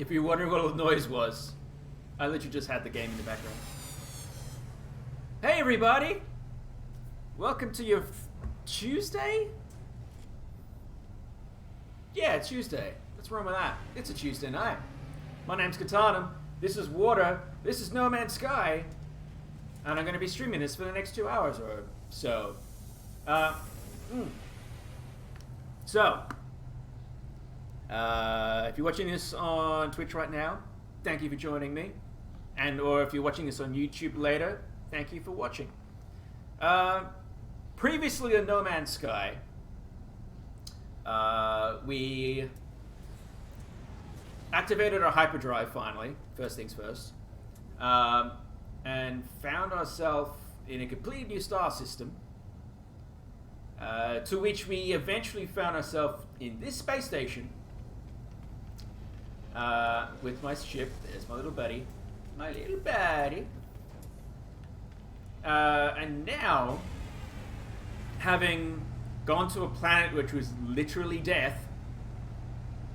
If you're wondering what all the noise was, I literally just had the game in the background. Hey everybody! Welcome to your Tuesday? Yeah, Tuesday. What's wrong with that? It's a Tuesday night. My name's Katana. This is Water. This is No Man's Sky. And I'm going to be streaming this for the next 2 hours or so. If you're watching this on Twitch right now, thank you for joining me. Or if you're watching this on YouTube later, thank you for watching. Previously on No Man's Sky, we activated our hyperdrive finally, first things first, and found ourselves in a completely new star system, to which we eventually found ourselves in this space station, with my ship. There's my little buddy. My little buddy. And now, having gone to a planet which was literally death,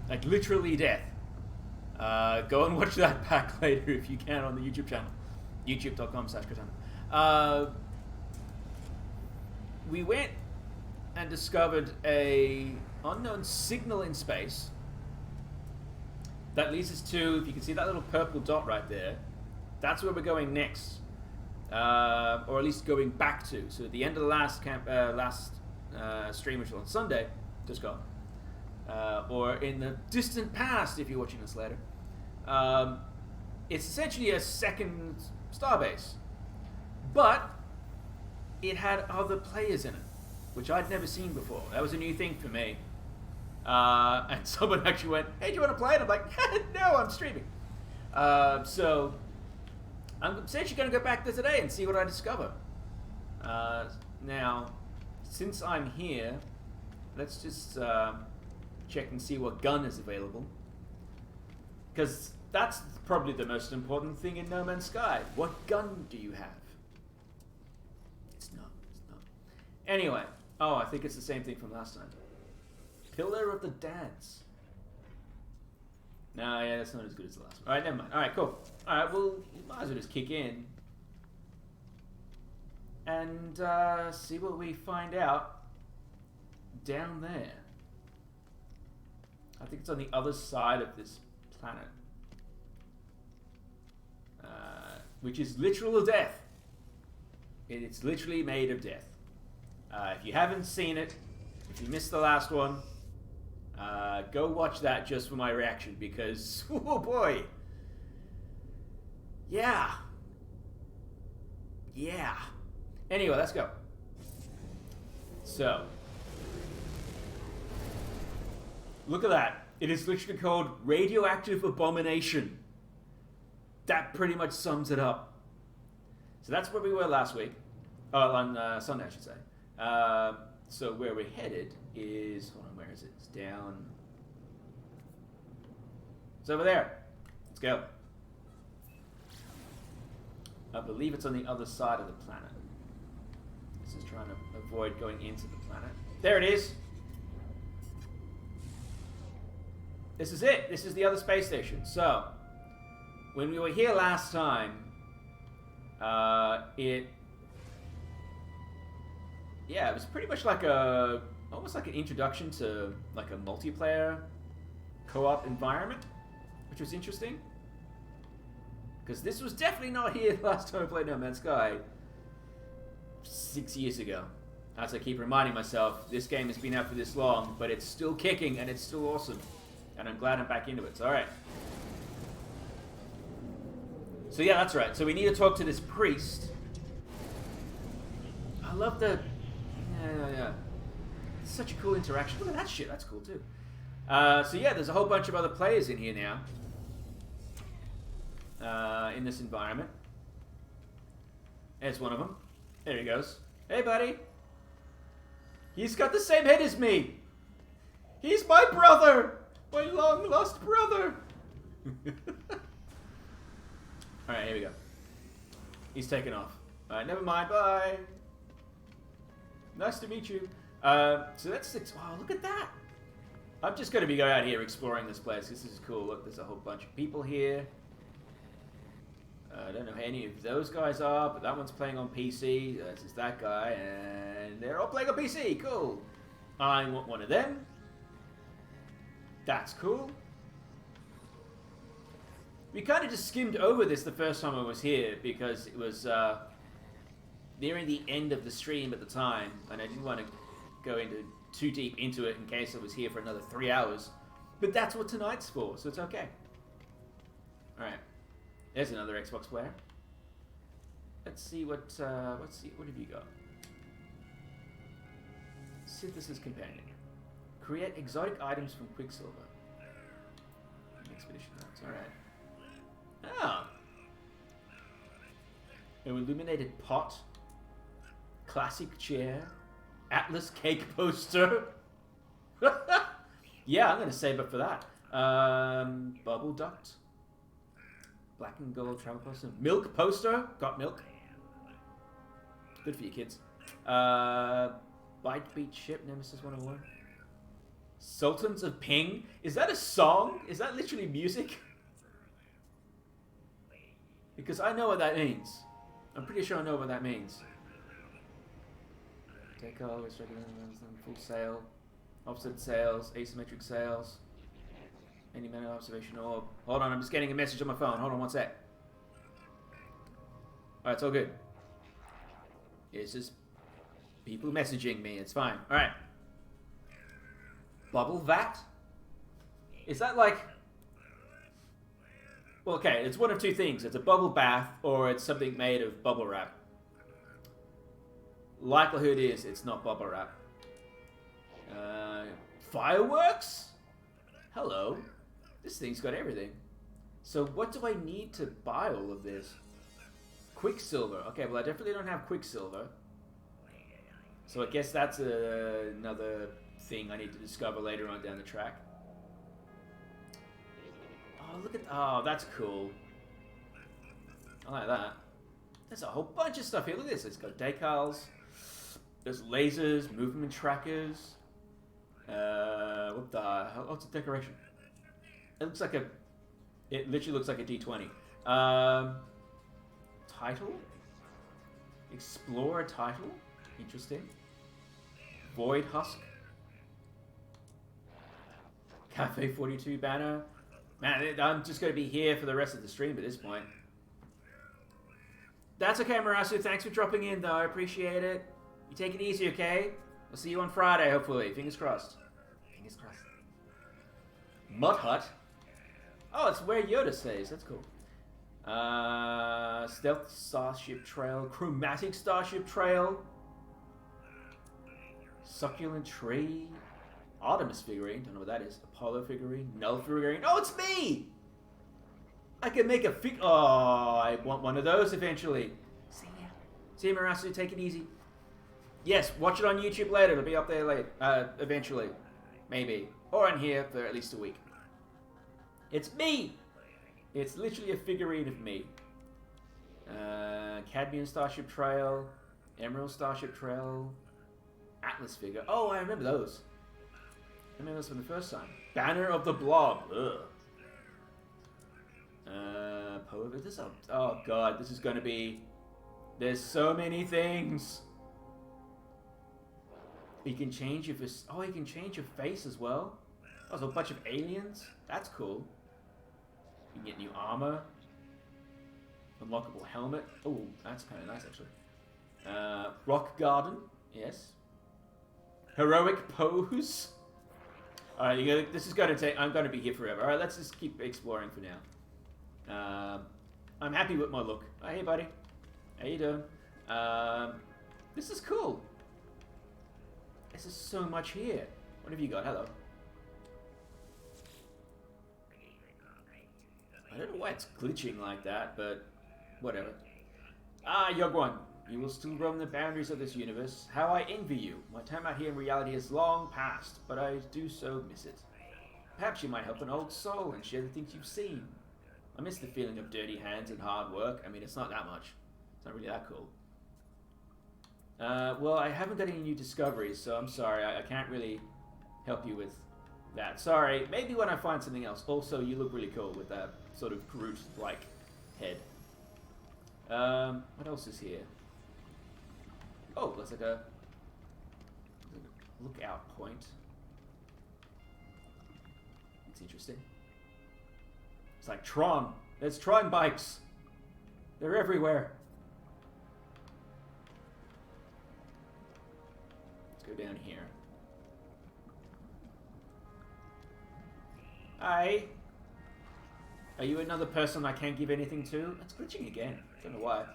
like literally death, go and watch that back later if you can on the YouTube channel, youtube.com/Katana. We went and discovered a unknown signal in space that leads us to, if you can see that little purple dot right there, that's where we're going next, or at least going back to. So at the end of the last stream, which was on Sunday, just gone, or in the distant past, if you're watching this later, it's essentially a second starbase, but it had other players in it, which I'd never seen before. That was a new thing for me. And someone actually went, "Hey, do you want to play it?" I'm like, "No, I'm streaming." So I'm essentially going to go back there today and see what I discover. Now, since I'm here, let's just check and see what gun is available, because that's probably the most important thing in No Man's Sky. What gun do you have? It's not. Anyway, I think it's the same thing from last time. Pillar of the Dance. No, yeah, that's not as good as the last one. Alright, never mind. Alright, cool. Alright, well, you might as well just kick in and see what we find out down there. I think it's on the other side of this planet, which is literal death. It's literally made of death. If you haven't seen it, if you missed the last one, go watch that just for my reaction, because, oh boy. Yeah. Anyway, let's go. So, look at that. It is literally called Radioactive Abomination. That pretty much sums it up. So that's where we were last week. On Sunday, I should say. So where we're headed is, hold on, where is it? It's down. It's over there. Let's go. I believe it's on the other side of the planet. This is trying to avoid going into the planet. There it is. This is it. This is the other space station. So, when we were here last time, it was pretty much like almost like an introduction to like a multiplayer co-op environment, which was interesting. Because this was definitely not here last time I played No Man's Sky 6 years ago. As I keep reminding myself, this game has been out for this long, but it's still kicking and it's still awesome. And I'm glad I'm back into it. So, alright. So yeah, that's right. So we need to talk to this priest. I love the... Yeah. It's such a cool interaction. Look at that shit. That's cool too. So yeah, there's a whole bunch of other players in here now. In this environment. There's one of them. There he goes. Hey, buddy. He's got the same head as me. He's my brother. My long lost brother. Alright, here we go. He's taken off. Alright, never mind. Bye. Nice to meet you. So that's... Wow, look at that. I'm just going to be going out here exploring this place. This is cool. Look, there's a whole bunch of people here. I don't know who any of those guys are, but that one's playing on PC. This is that guy, and they're all playing on PC. Cool. I want one of them. That's cool. We kind of just skimmed over this the first time I was here because it was nearing the end of the stream at the time, and I didn't want to go into too deep into it in case I was here for another 3 hours. But that's what tonight's for, so it's okay. All right. There's another Xbox player. Let's see what have you got? Synthesis Companion. Create exotic items from Quicksilver. Expedition notes. All right. Ah. An illuminated pot. Classic chair. Atlas cake poster. Yeah, I'm gonna save up for that. Bubble duct. Black and gold travel poster. Milk poster. Got milk. Good for you kids. Bite Beat Ship. Nemesis 101. Sultans of Ping. Is that a song? Is that literally music? Because I know what that means. I'm pretty sure I know what that means. Take always regular full sail. Offset sails. Asymmetric sails. Any minute observation orb. Hold on, I'm just getting a message on my phone. Hold on one sec. Alright, it's all good. It's just people messaging me. It's fine. Alright. Bubble vat? Is that like... Well, okay, it's one of two things. It's a bubble bath or it's something made of bubble wrap. Likelihood is it's not bubble wrap. Fireworks? Hello. This thing's got everything. So what do I need to buy all of this? Quicksilver. Okay, well I definitely don't have Quicksilver. So I guess that's another thing I need to discover later on down the track. Oh, look at... Oh, that's cool. I like that. There's a whole bunch of stuff here. Look at this. It's got decals. There's lasers, movement trackers. What the hell? Oh, it's a decoration. It looks like a... It literally looks like a D20. Title? Explorer title? Interesting. Void Husk. Cafe 42 banner. Man, I'm just going to be here for the rest of the stream at this point. That's okay, Marasu. Thanks for dropping in, though. I appreciate it. You take it easy, okay? We'll see you on Friday, hopefully. Fingers crossed. Fingers crossed. Mud Hut? Oh, it's where Yoda stays. That's cool. Stealth Starship Trail. Chromatic Starship Trail. Succulent Tree. Artemis figurine. Don't know what that is. Apollo figurine. Null figurine. Oh, it's me! I can make a fig... Oh, I want one of those eventually. See ya. See ya, Marasu. Take it easy. Yes, watch it on YouTube later. It'll be up there later. Eventually. Maybe. Or on here for at least a week. It's me! It's literally a figurine of me. Cadmium Starship Trail. Emerald Starship Trail. Atlas figure. Oh, I remember those. I remember those from the first time. Banner of the Blob. Ugh. Polar. This up. Oh god, this is gonna be... There's so many things. You can change your... Oh, you can change your face as well. Oh, there's a bunch of aliens. That's cool. You can get new armor. Unlockable helmet. Oh, that's kind of nice, actually. Rock Garden. Yes. Heroic Pose. Alright, this is going to take... I'm going to be here forever. Alright, let's just keep exploring for now. I'm happy with my look. Oh, hey, buddy. How you doing? This is cool. This is so much here. What have you got? Hello. I don't know why it's glitching like that, but whatever. Ah, Yogwan. You will still roam the boundaries of this universe. How I envy you. My time out here in reality is long past, but I do so miss it. Perhaps you might help an old soul and share the things you've seen. I miss the feeling of dirty hands and hard work. I mean, it's not that much. It's not really that cool. Well, I haven't got any new discoveries, so I'm sorry. I can't really help you with that. Sorry, maybe when I find something else. Also, you look really cool with that sort of Groot-like head. What else is here? Oh, looks like a lookout point. It's interesting. It's like Tron. There's Tron bikes. They're everywhere. Let's go down here. Hi. Are you another person I can't give anything to? It's glitching again. Don't know why.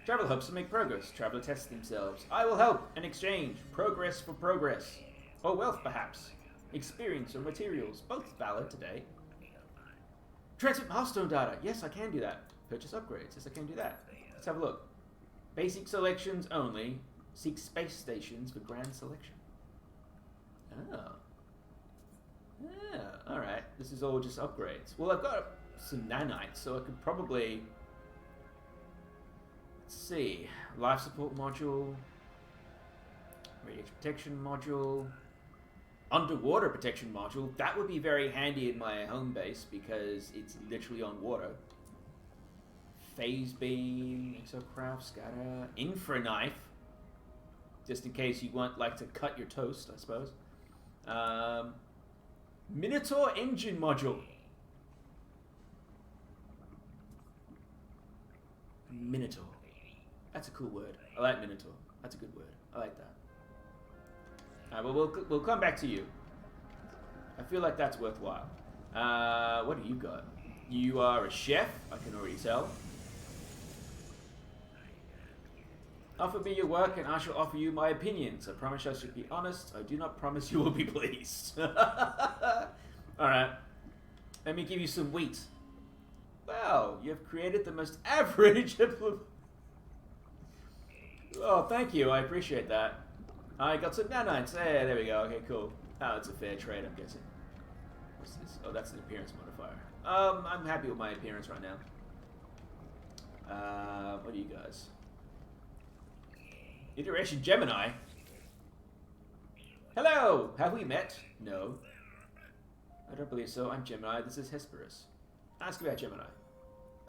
Traveler hopes to make progress. Traveler tests themselves. I will help and exchange. Progress for progress. Or wealth, perhaps. Experience or materials. Both valid today. Transmit milestone data. Yes, I can do that. Purchase upgrades. Yes, I can do that. Let's have a look. Basic selections only. Seek space stations for grand selection. Oh. Yeah, alright. This is all just upgrades. Well, I've got some nanites, so I could probably... Let's see. Life support module. Radiation protection module. Underwater protection module. That would be very handy in my home base because it's literally on water. Phase beam, exocraft, scatter, infra knife. Just in case you want like to cut your toast, I suppose. Minotaur engine module. Minotaur. That's a cool word. I like Minotaur. That's a good word. I like that. Alright, well, we'll come back to you. I feel like that's worthwhile. What do you got? You are a chef, I can already tell. Offer me your work and I shall offer you my opinions. I promise I should be honest. I do not promise you will be pleased. Alright. Let me give you some wheat. Wow, you have created the most average... Oh, thank you. I appreciate that. I got some nanites. Hey, there we go. Okay, cool. Oh, it's a fair trade, I'm guessing. What's this? Oh, that's an appearance modifier. I'm happy with my appearance right now. What are you guys? Iteration Gemini. Hello! Have we met? No. I don't believe so. I'm Gemini. This is Hesperus. Ask about Gemini.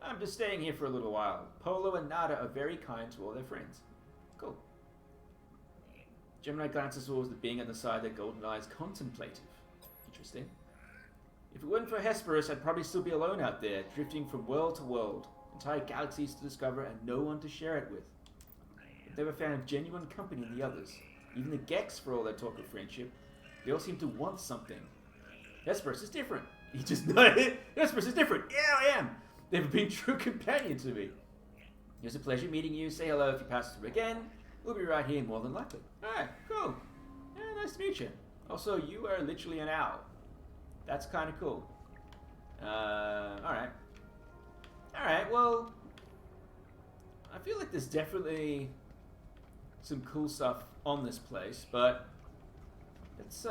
I'm just staying here for a little while. Polo and Nada are very kind to all their friends. Cool. Gemini glances towards the being on the side that golden eyes contemplative. Interesting. If it weren't for Hesperus, I'd probably still be alone out there, drifting from world to world. Entire galaxies to discover and no one to share it with. I've never found genuine company in the others. Even the Gex, for all their talk of friendship, they all seem to want something. Hesperus is different. He just... Hesperus is different. Yeah, I am. They've been true companion to me. It was a pleasure meeting you. Say hello if you pass through again. We'll be right here more than likely. Alright, cool. Yeah, nice to meet you. Also, you are literally an owl. That's kind of cool. Alright. Alright, well... I feel like there's definitely some cool stuff on this place, but... Let's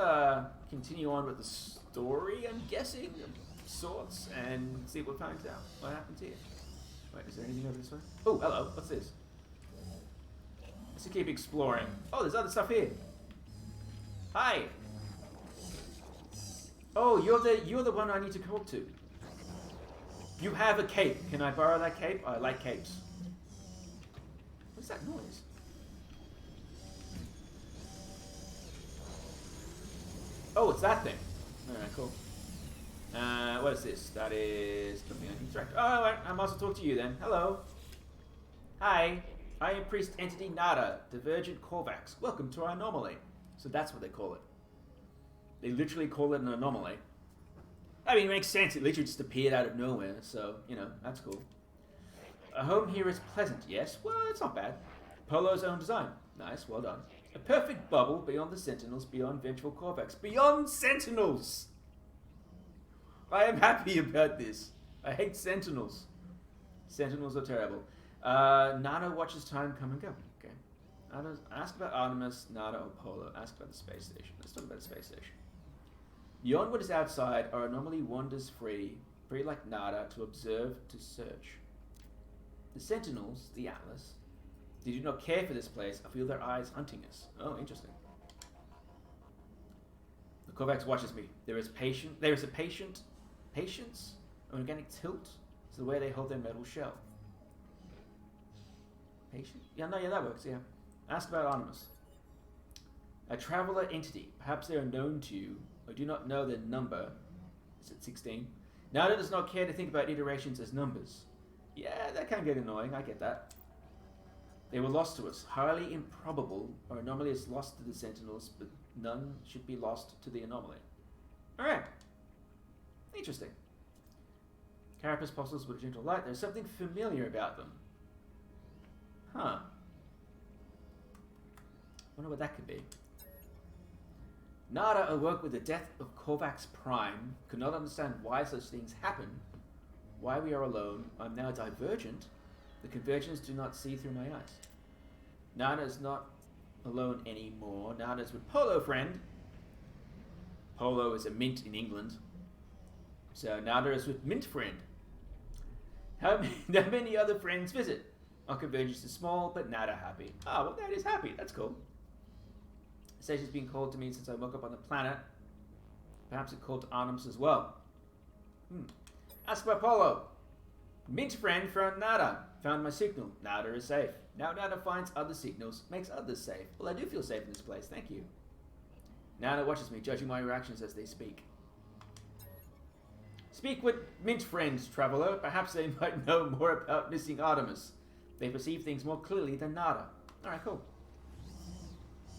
continue on with the story, I'm guessing, of sorts, and see what finds out. What happens here? Wait, is there anything over this way? Oh, hello. What's this? Let's keep exploring. Oh, there's other stuff here. Hi. Oh, you're the one I need to talk to. You have a cape. Can I borrow that cape? I like capes. What's that noise? Oh, it's that thing. Alright, cool. What is this? That is something I can interact. Oh, right. I must talk to you then. Hello. Hi. I am Priest Entity Nada, Divergent Korvax. Welcome to our anomaly. So that's what they call it. They literally call it an anomaly. I mean, it makes sense. It literally just appeared out of nowhere. So, you know, that's cool. A home here is pleasant, yes? Well, it's not bad. Polo's own design. Nice, well done. A perfect bubble beyond the Sentinels, beyond vengeful Korvax. Beyond Sentinels! I am happy about this. I hate Sentinels. Sentinels are terrible. Nada watches time come and go. Okay. Ask about Artemis, Nada, or Polo. Ask about the space station. Let's talk about the space station. Beyond what is outside, our anomaly wanders free like Nada, to observe, to search. The Sentinels, the Atlas, they do not care for this place. I feel their eyes hunting us. Oh, interesting. The Kovacs watches me. There is a patience, an organic tilt to the way they hold their metal shell. Patient? Yeah, that works, yeah. Ask about Artemis. A traveler entity. Perhaps they are known to you. I do not know their number. Is it 16? Nada does not care to think about iterations as numbers. Yeah, that can get annoying, I get that. They were lost to us. Highly improbable. Our anomaly is lost to the Sentinels, but none should be lost to the anomaly. Alright. Interesting. Carapace fossils with a gentle light. There's something familiar about them. Huh. Wonder what that could be. Nada awoke with the death of Kovacs Prime. Could not understand why such things happen. Why we are alone. I'm now divergent. The convergence do not see through my eyes. Nada is not alone anymore. Nada is with Polo friend. Polo is a mint in England. So Nada is with mint friend. How many other friends visit? Our convergence is small, but Nada happy. Ah, well, that is happy. That's cool. It says she's been called to me since I woke up on the planet. Perhaps it called to Artemis as well. Ask about Polo. Mint friend from Nada. Found my signal. Nada is safe. Now Nada finds other signals, makes others safe. Well, I do feel safe in this place. Thank you. Nada watches me, judging my reactions as they speak. Speak with Mint friends, traveler. Perhaps they might know more about missing Artemis. They perceive things more clearly than Nada. Alright, cool.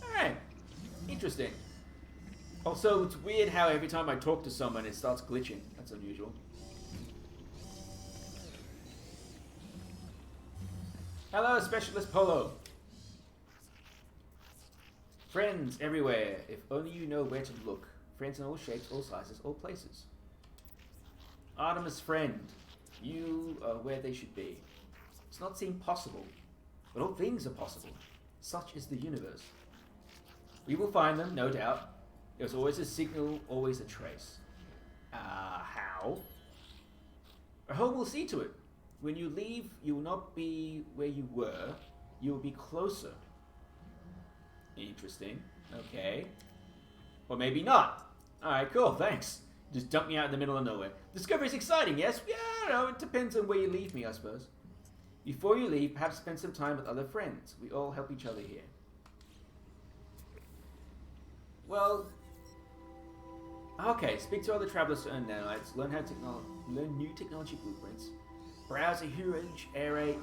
Alright. Interesting. Also, it's weird how every time I talk to someone, it starts glitching. That's unusual. Hello, Specialist Polo. Friends everywhere. If only you know where to look. Friends in all shapes, all sizes, all places. Artemis friend. You are where they should be. It's not seem possible, but all things are possible. Such is the universe. We will find them, no doubt. There's always a signal, always a trace. How? Our home will see to it. When you leave, you will not be where you were. You will be closer. Interesting. Okay. Or maybe not. Alright, cool, thanks. Just dump me out in the middle of nowhere. Discovery is exciting, yes? Yeah, no, it depends on where you leave me, I suppose. Before you leave, perhaps spend some time with other friends. We all help each other here. Well, okay. Speak to other travelers to earn nanites. Learn new technology blueprints. Browse a huge array.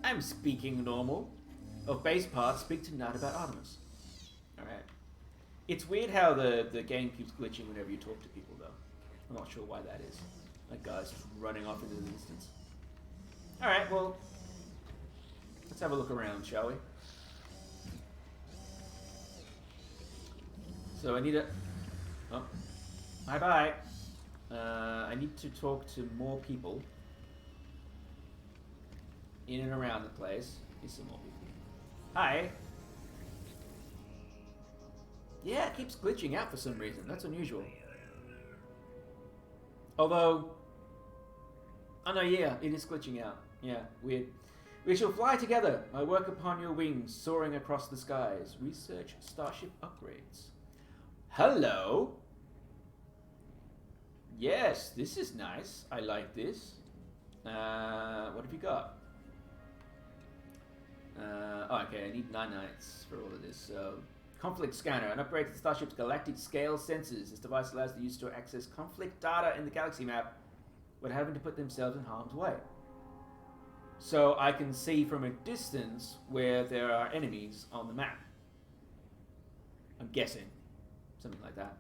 I'm speaking normal. Of base parts. Speak to Nada about Artemis. All right. It's weird how the game keeps glitching whenever you talk to people, though. I'm not sure why that is. That guy's just running off into the distance. Alright, well, let's have a look around, shall we? So I need a... Oh. Bye-bye. I need to talk to more people. In and around the place. Here's some more people. Hi. Yeah, it keeps glitching out for some reason. That's unusual. Although, oh no, yeah, it is glitching out. Yeah, weird. We shall fly together. I work upon your wings, soaring across the skies. Research starship upgrades. Hello. Yes, this is nice. I like this. What have you got? Oh, okay, I need 9 nights for all of this. So, conflict scanner. An upgrade to the starship's galactic scale sensors. This device allows the user to access conflict data in the galaxy map without having to put themselves in harm's way. So I can see from a distance where there are enemies on the map. I'm guessing. Something like that.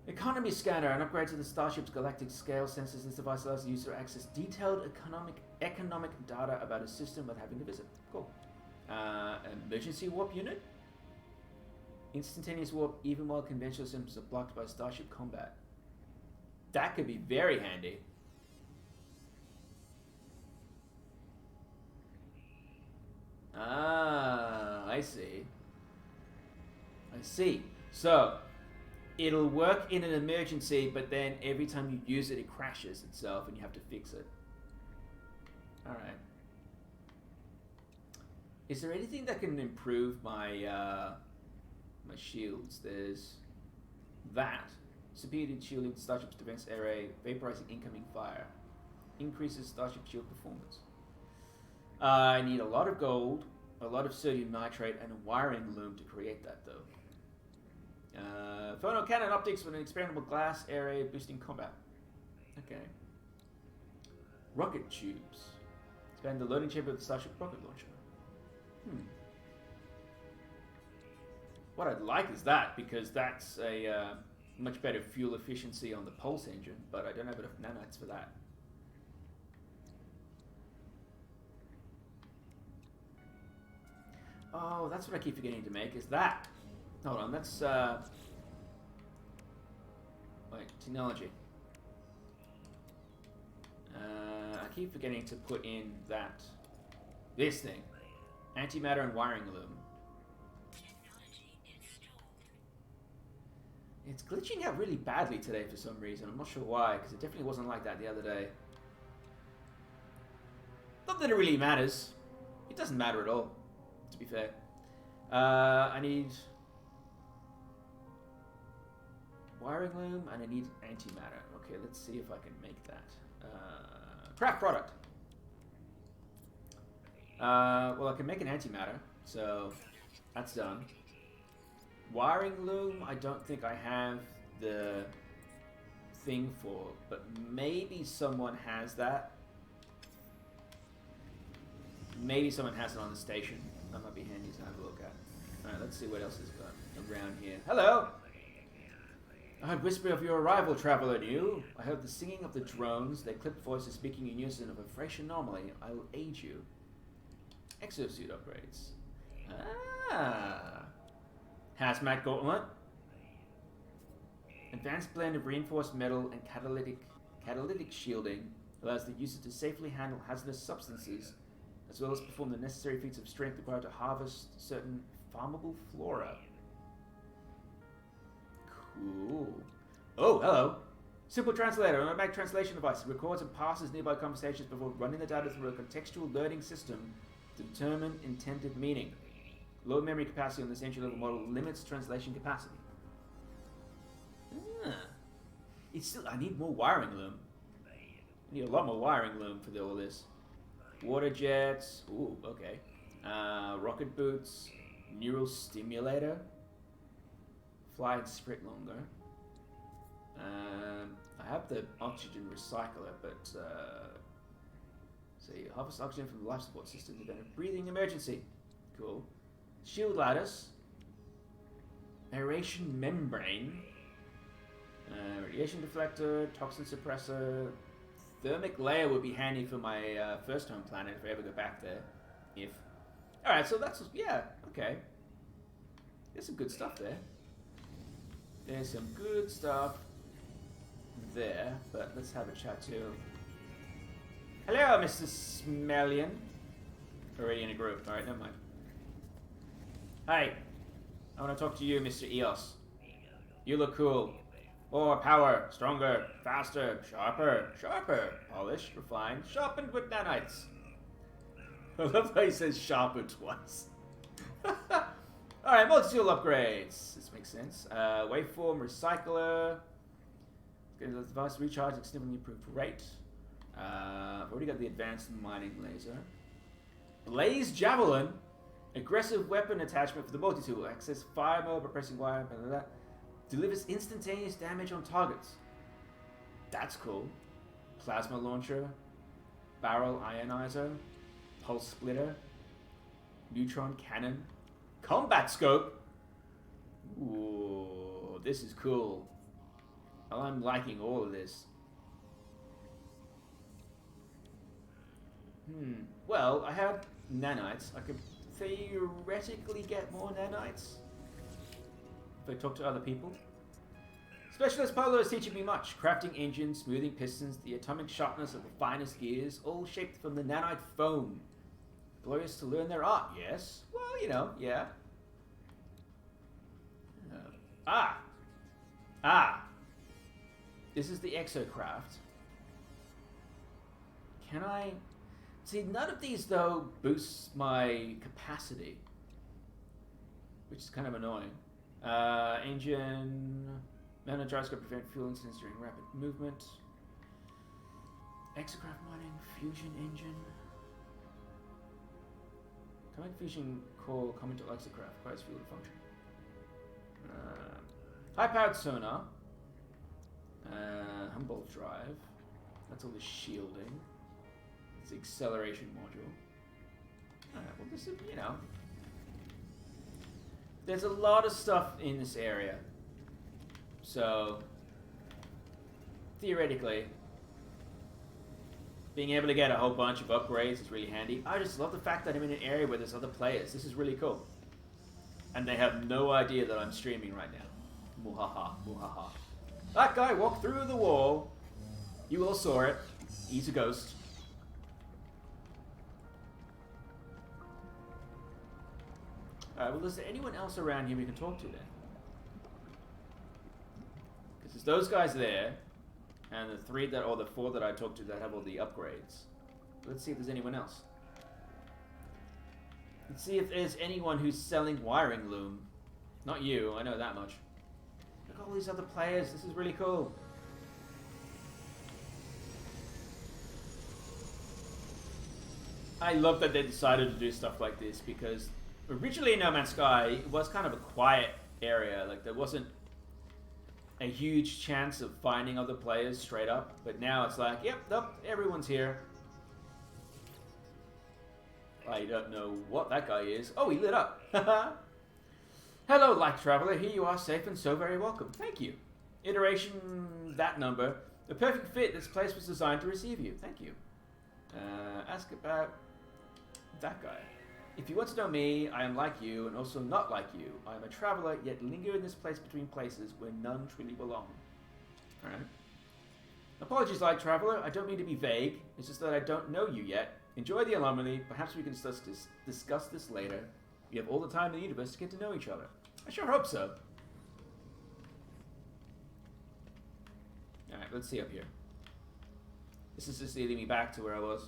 Economy scanner. An upgrade to the starship's galactic scale sensors. This device allows the user to access detailed economic data about a system without having to visit. Cool. Emergency warp unit. Instantaneous warp even while conventional systems are blocked by starship combat. That could be very handy. Ah, I see. I see. So, it'll work in an emergency, but then every time you use it, it crashes itself and you have to fix it. Alright. Is there anything that can improve my my shields? There's that. Superior shielding Starship's defense area, vaporizing incoming fire. Increases Starship shield performance. I need a lot of gold, a lot of sodium nitrate, and a wiring loom to create that, though. Phono cannon optics with an expandable glass area boosting combat. Okay. Rocket tubes. Expand the loading chamber of the Starship rocket launcher. What I'd like is that, because that's a much better fuel efficiency on the pulse engine, but I don't have enough nanites for that. Oh, that's what I keep forgetting to make, is that. Hold on, that's, wait, technology. I keep forgetting to put in that, this thing. Antimatter and wiring loom. It's glitching out really badly today for some reason. I'm not sure why, because it definitely wasn't like that the other day. Not that it really matters. It doesn't matter at all, to be fair. I need wiring loom and I need antimatter. Okay, let's see if I can make that. Craft product. Well, I can make an antimatter, so that's done. Wiring loom, I don't think I have the thing for, but maybe someone has that. Maybe someone has it on the station. That might be handy to have a look at. Alright, let's see what else is got around here. Hello! I heard whisper of your arrival, traveler new. I heard the singing of the drones, their clipped voices speaking in unison of a fresh anomaly. I will aid you. Exosuit upgrades. Ah! Hazmat gauntlet. Advanced blend of reinforced metal and catalytic shielding allows the user to safely handle hazardous substances, as well as perform the necessary feats of strength required to harvest certain farmable flora. Cool. Oh, hello. Simple translator, an automatic translation device. It records and passes nearby conversations before running the data through a contextual learning system to determine intended meaning. Low memory capacity on this entry-level model limits translation capacity. It's still. I need more wiring loom. I need a lot more wiring loom for all this. Water jets. Ooh, okay. Rocket boots. Neural stimulator. Fly and sprint longer. I have the oxygen recycler, but see, harvest oxygen from the life support system to prevent a breathing emergency. Cool. Shield lattice. Aeration membrane. Radiation deflector. Toxin suppressor. Thermic layer would be handy for my first home planet if I ever go back there. If. Alright, so that's. Yeah, okay. There's some good stuff there. There's some good stuff there, but let's have a chat too. Hello, Mr. Smellian. Already in a group. Alright, never mind. Hey, I want to talk to you, Mr. Eos. You look cool. More power, stronger, faster, sharper, polished, refined, sharpened with nanites. I love how he says sharper twice. Alright, multi-tool upgrades. This makes sense. Waveform, recycler. Getting the device recharge, significantly improved rate. I've already got the advanced mining laser. Blaze Javelin. Aggressive weapon attachment for the multi-tool. Access fire mode by pressing Y. Blah, blah, blah. Delivers instantaneous damage on targets. That's cool. Plasma launcher. Barrel ionizer. Pulse splitter. Neutron cannon. Combat scope. Ooh, this is cool. I'm liking all of this. Well, I have nanites. I could theoretically get more nanites if I talk to other people. Specialist Polo is teaching me much. Crafting engines, smoothing pistons, the atomic sharpness of the finest gears, all shaped from the nanite foam. Glorious to learn their art, yes? Well, you know, yeah. This is the exocraft. Can I... See, none of these, though, boosts my capacity, which is kind of annoying. Engine... Mana gyroscope prevent fuel incidents during rapid movement. Exocraft mining, fusion engine. Command fusion core common to exocraft, requires fuel to function. High-powered sonar. Humboldt drive. That's all the shielding. It's the acceleration module. Alright, well this is, you know... There's a lot of stuff in this area. So... Theoretically... Being able to get a whole bunch of upgrades is really handy. I just love the fact that I'm in an area where there's other players. This is really cool. And they have no idea that I'm streaming right now. Muhaha, muhaha. That guy walked through the wall. You all saw it. He's a ghost. Alright, well, is there anyone else around here we can talk to then? Because there's those guys there. And the three that, or the four that I talked to that have all the upgrades. Let's see if there's anyone else. Let's see if there's anyone who's selling wiring loom. Not you, I know that much. Look at all these other players, this is really cool. I love that they decided to do stuff like this because originally in No Man's Sky, it was kind of a quiet area. Like there wasn't a huge chance of finding other players straight up, but now it's like, yep, nope, everyone's here. I don't know what that guy is. Oh, he lit up. Hello, Light Traveler. Here you are, safe and so very welcome. Thank you. Iteration that number. The perfect fit. This place was designed to receive you. Thank you. Ask about that guy. If you want to know me, I am like you, and also not like you. I am a traveler, yet linger in this place between places where none truly belong. Alright. Apologies, Light Traveler. I don't mean to be vague. It's just that I don't know you yet. Enjoy the anomaly. Perhaps we can discuss this later. We have all the time in the universe to get to know each other. I sure hope so. Alright, let's see up here. This is just leading me back to where I was.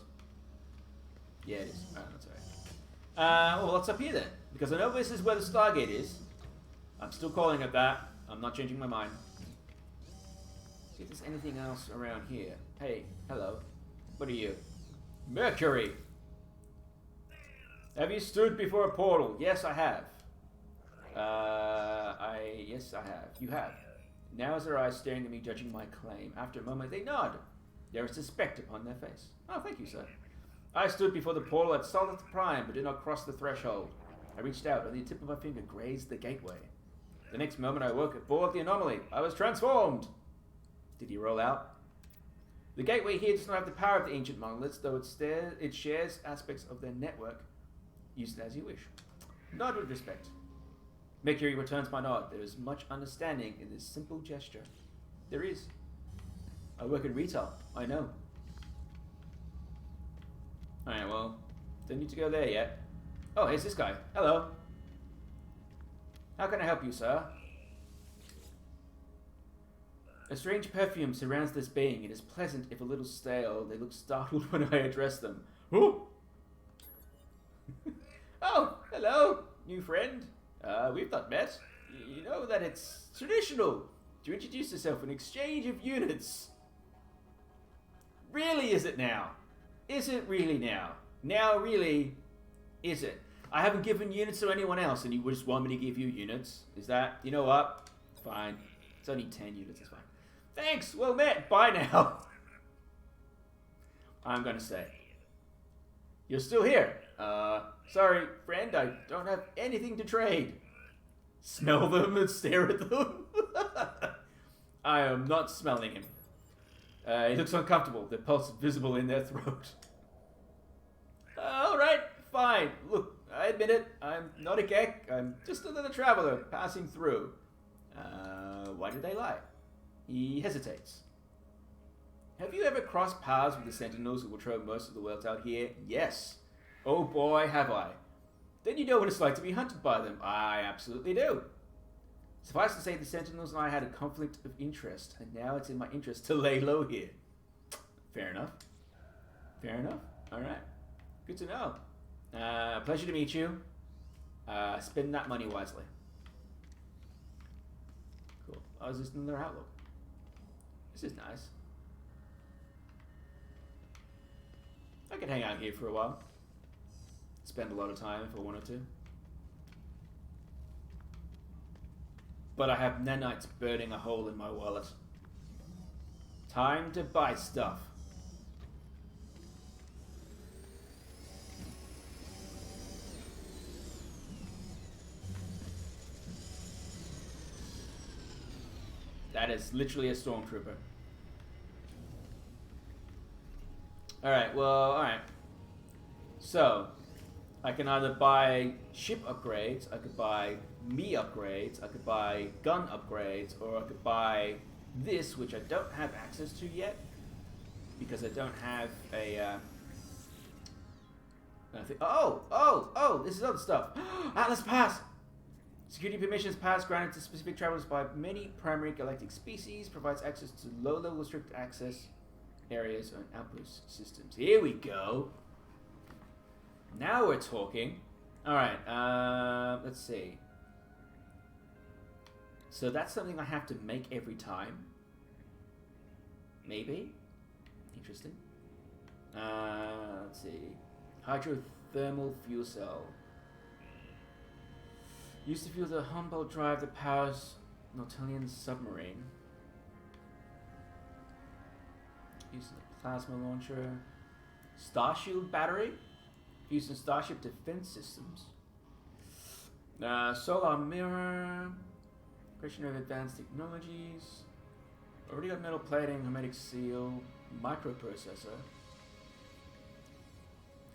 Yeah, it is. Alright, that's alright. Well, what's up here then? Because I know this is where the Stargate is. I'm still calling it that. I'm not changing my mind. See if there's anything else around here. Hey, hello. What are you? Mercury! Have you stood before a portal? Yes, I have. Yes, I have. You have. Now is their eyes staring at me, judging my claim. After a moment, they nod. There is suspect upon their face. Oh, thank you, sir. I stood before the portal at Solith Prime, but did not cross the threshold. I reached out, and the tip of my finger grazed the gateway. The next moment I woke aboard the anomaly. I was transformed! Did he roll out? The gateway here does not have the power of the ancient monoliths, though it shares aspects of their network. Use it as you wish. Nod with respect. Mercury returns my nod. There is much understanding in this simple gesture. There is. I work in retail. I know. Alright, well, don't need to go there yet. Oh, here's this guy. Hello. How can I help you, sir? A strange perfume surrounds this being. It is pleasant, if a little stale. They look startled when I address them. Ooh! Oh, hello, new friend. We've not met. You know that it's traditional to introduce yourself in exchange of units. Really, is it now? Is it really now? Now, really, is it? I haven't given units to anyone else, and you just want me to give you units? Is that, you know what? Fine. It's only 10 units, it's fine. Thanks, well met. Bye now. I'm gonna say. You're still here. Sorry, friend, I don't have anything to trade. Smell them and stare at them. I am not smelling him. He looks uncomfortable, the pulse visible in their throat. Alright, fine. Look, I admit it. I'm not a geck. I'm just another traveler passing through. Why did they lie? He hesitates. Have you ever crossed paths with the Sentinels who patrol most of the world out here? Yes. Oh boy, have I. Then you know what it's like to be hunted by them. I absolutely do. Suffice to say, the Sentinels and I had a conflict of interest, and now it's in my interest to lay low here. Fair enough. Fair enough. Alright. Good to know. Pleasure to meet you. Spend that money wisely. Cool. Oh, is this another outlook? This is nice. I could hang out here for a while. Spend a lot of time if I wanted to. But I have nanites burning a hole in my wallet. Time to buy stuff. That is literally a stormtrooper. Alright, well, alright. So, I can either buy ship upgrades, I could buy me upgrades, I could buy gun upgrades, or I could buy this, which I don't have access to yet, because I don't have a, this is other stuff. Atlas Pass! Security permissions pass granted to specific travelers by many primary galactic species, provides access to low-level restricted access areas and outpost systems. Here we go. Now we're talking. Alright, let's see. So that's something I have to make every time. Maybe? Interesting. Let's see. Hydrothermal fuel cell. Used to fuel the Humboldt drive that powers Nautilus submarine. Using the plasma launcher. Starshield battery. Used in Starship defense systems. Solar mirror. Question of advanced technologies. Already got metal plating, hermetic seal, microprocessor.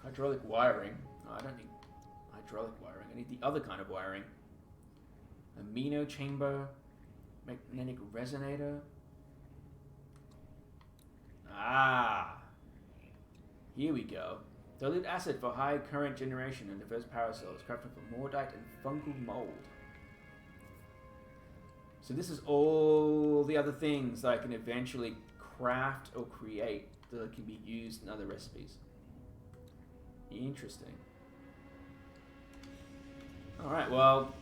Hydraulic wiring. Oh, I don't need hydraulic wiring. I need the other kind of wiring. Amino chamber. Magnetic resonator. Ah. Here we go. Dilute acid for high current generation and diverse power cells, crafted from mortite and fungal mold. So this is all the other things that I can eventually craft or create that can be used in other recipes. Interesting. Alright, well,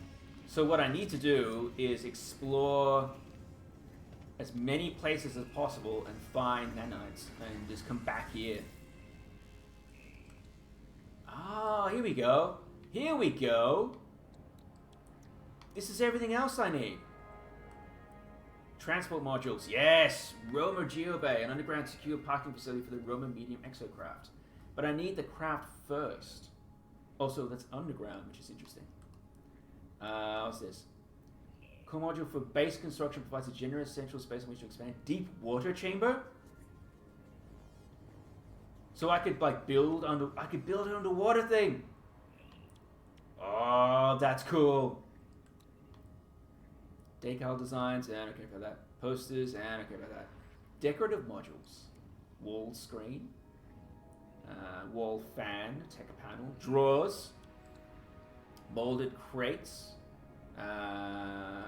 so what I need to do is explore as many places as possible and find nanites and just come back here. Ah, here we go. Here we go. This is everything else I need. Transport modules. Yes! Roma Geobay, an underground secure parking facility for the Roma medium exocraft. But I need the craft first. Also, that's underground, which is interesting. What's this? Core module for base construction provides a generous central space in which to expand. Deep water chamber? So I could like build an underwater thing. Oh, that's cool. Decal designs, and okay for that. Posters, and okay for that. Decorative modules. Wall screen. Wall fan, tech panel. Drawers. Molded crates.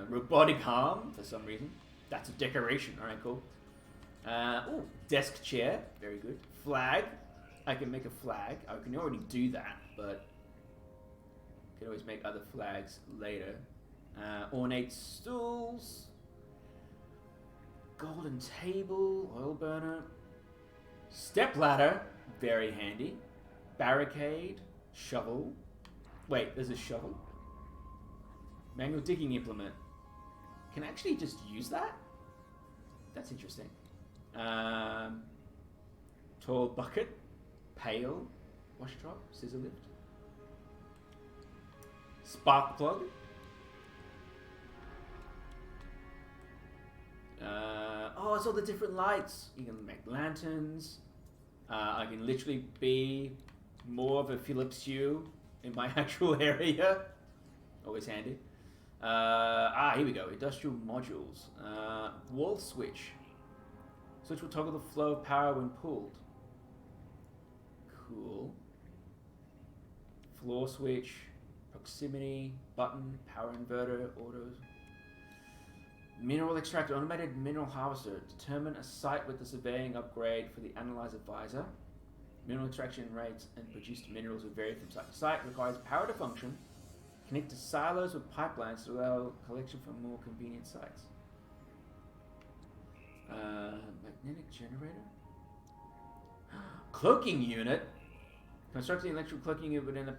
Robotic arm, for some reason. That's a decoration, alright, cool. Oh, desk chair, very good. Flag. I can make a flag. I can already do that, but can always make other flags later. Ornate stools. Golden table. Oil burner. Step ladder. Very handy. Barricade. Shovel. Wait, there's a shovel? Manual digging implement. Can I actually just use that? That's interesting. Tall bucket. Pail. Wash drop. Scissor lift. Spark plug. Oh, it's all the different lights. You can make lanterns. I can literally be more of a Philips Hue in my actual area. Always handy. Here we go. Industrial modules. Wall switch. Switch will toggle the flow of power when pulled. Cool. Floor switch. Proximity. Button. Power inverter. Autos. Mineral extractor, automated mineral harvester. Determine a site with the surveying upgrade for the analyzer visor. Mineral extraction rates and produced minerals will vary from site to site. Requires power to function. Connect to silos with pipelines to allow collection from more convenient sites. Magnetic generator? Cloaking unit? Constructing electrical cloaking unit within a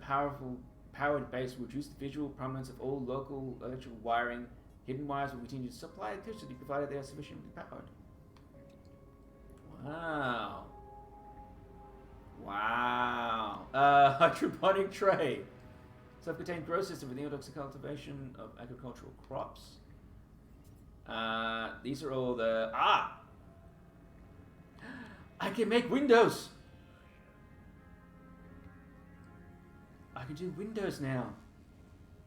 powered base will reduce the visual prominence of all local electrical wiring. Hidden wires will continue to supply electricity provided they are sufficiently powered. Wow. Wow. Hydroponic tray. Self-contained grow system with the orthodox cultivation of agricultural crops. These are all the... I can make windows! I can do windows now.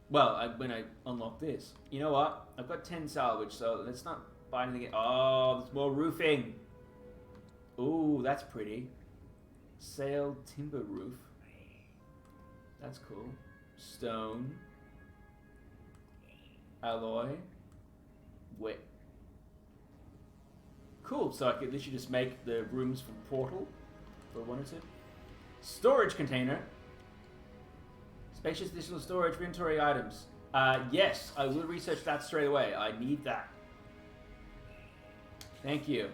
Well, when I unlock this. You know what? I've got 10 salvage, so let's not buy anything. Oh, there's more roofing. Ooh, that's pretty. Sail timber roof. That's cool. Stone. Alloy. Wet. Cool, so I could literally just make the rooms from Portal if I wanted to. Storage container. Spacious additional storage for inventory items. Yes, I will research that straight away. I need that. Thank you.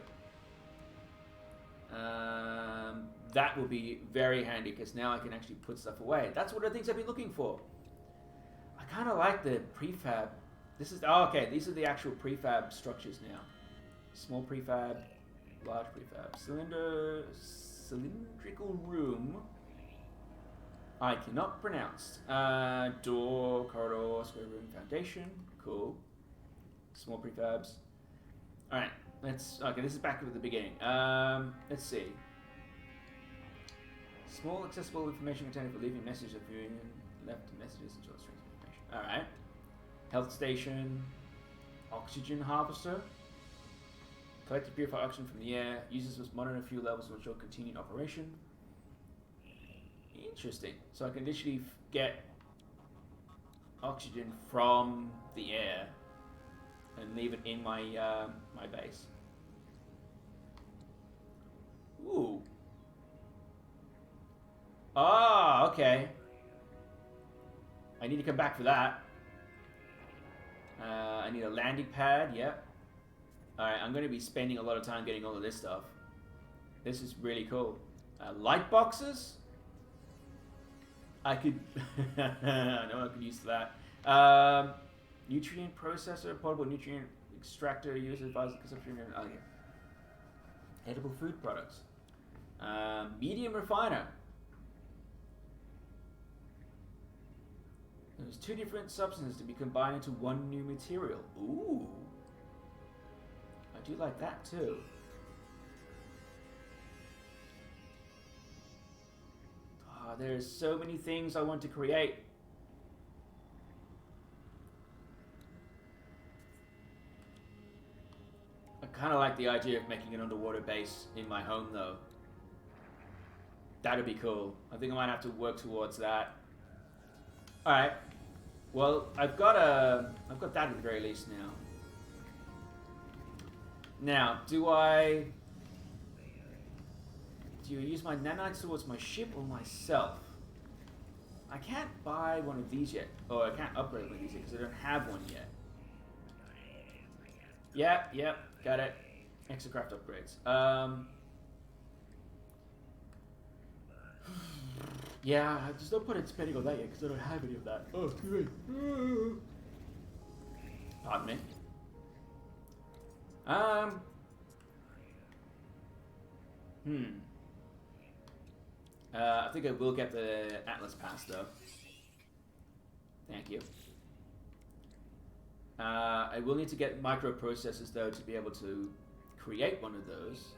That will be very handy because now I can actually put stuff away. That's one of the things I've been looking for. I kind of like the prefab. This is okay. These are the actual prefab structures now. Small prefab, large prefab, cylindrical room. I cannot pronounce. Door, corridor, square room, foundation. Cool. Small prefabs. All right. Okay. This is back at the beginning. Let's see. Small accessible information container for leaving messages of viewing left messages and short strings of information. All right. Health station. Oxygen harvester. Collect and purify oxygen from the air. Users must monitor a few levels to ensure continued operation. Interesting. So I can literally get oxygen from the air and leave it in my my base. Ooh. Ah, okay. I need to come back for that. I need a landing pad. Yep. Alright, I'm going to be spending a lot of time getting all of this stuff. This is really cool. Light boxes? I could... I know I could use that. Nutrient processor, portable nutrient extractor, user advisor, consumption... Oh, yeah. Edible food products. Medium refiner. There's 2 different substances to be combined into one new material. Ooh. I do like that too. Oh, there's so many things I want to create. I kind of like the idea of making an underwater base in my home though. That'd be cool. I think I might have to work towards that. Alright. Well, I've got that at the very least now. Now, do I use my nanites towards my ship or myself? I can't buy one of these yet. Oh, I can't upgrade one of these yet because I don't have one yet. Yep, got it. Exocraft upgrades. Yeah, there's no point in spending on that yet because I don't have any of that. Oh, excuse me. Pardon me. I think I will get the Atlas Pass though. Thank you. I will need to get microprocessors though to be able to create one of those.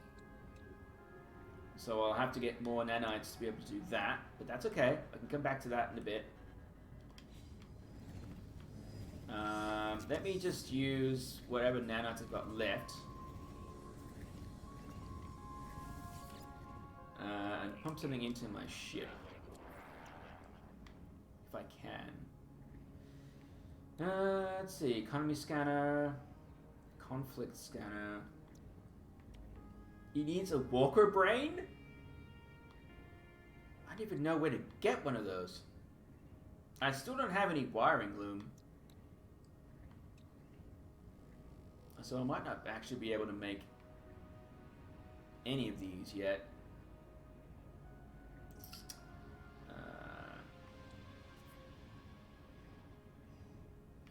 So I'll have to get more nanites to be able to do that, but that's okay. I can come back to that in a bit. Let me just use whatever nanites I've got left. And pump something into my ship. If I can. Let's see. Economy scanner. Conflict scanner. He needs a walker brain? I don't even know where to get one of those. I still don't have any wiring loom. So I might not actually be able to make any of these yet.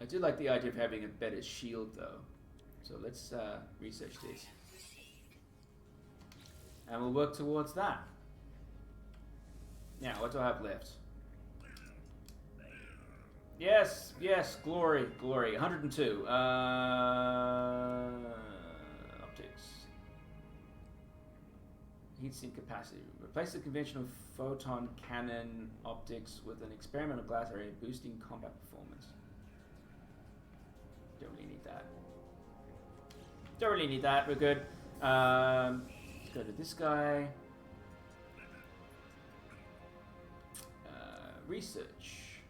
I do like the idea of having a better shield though. So let's research this. And we'll work towards that. Now, what do I have left? Yes, yes, glory, glory. 102. Optics. Heatsink capacity. Replace the conventional photon cannon optics with an experimental glass array boosting combat performance. Don't really need that. Don't really need that. We're good. Let's go to this guy. Research.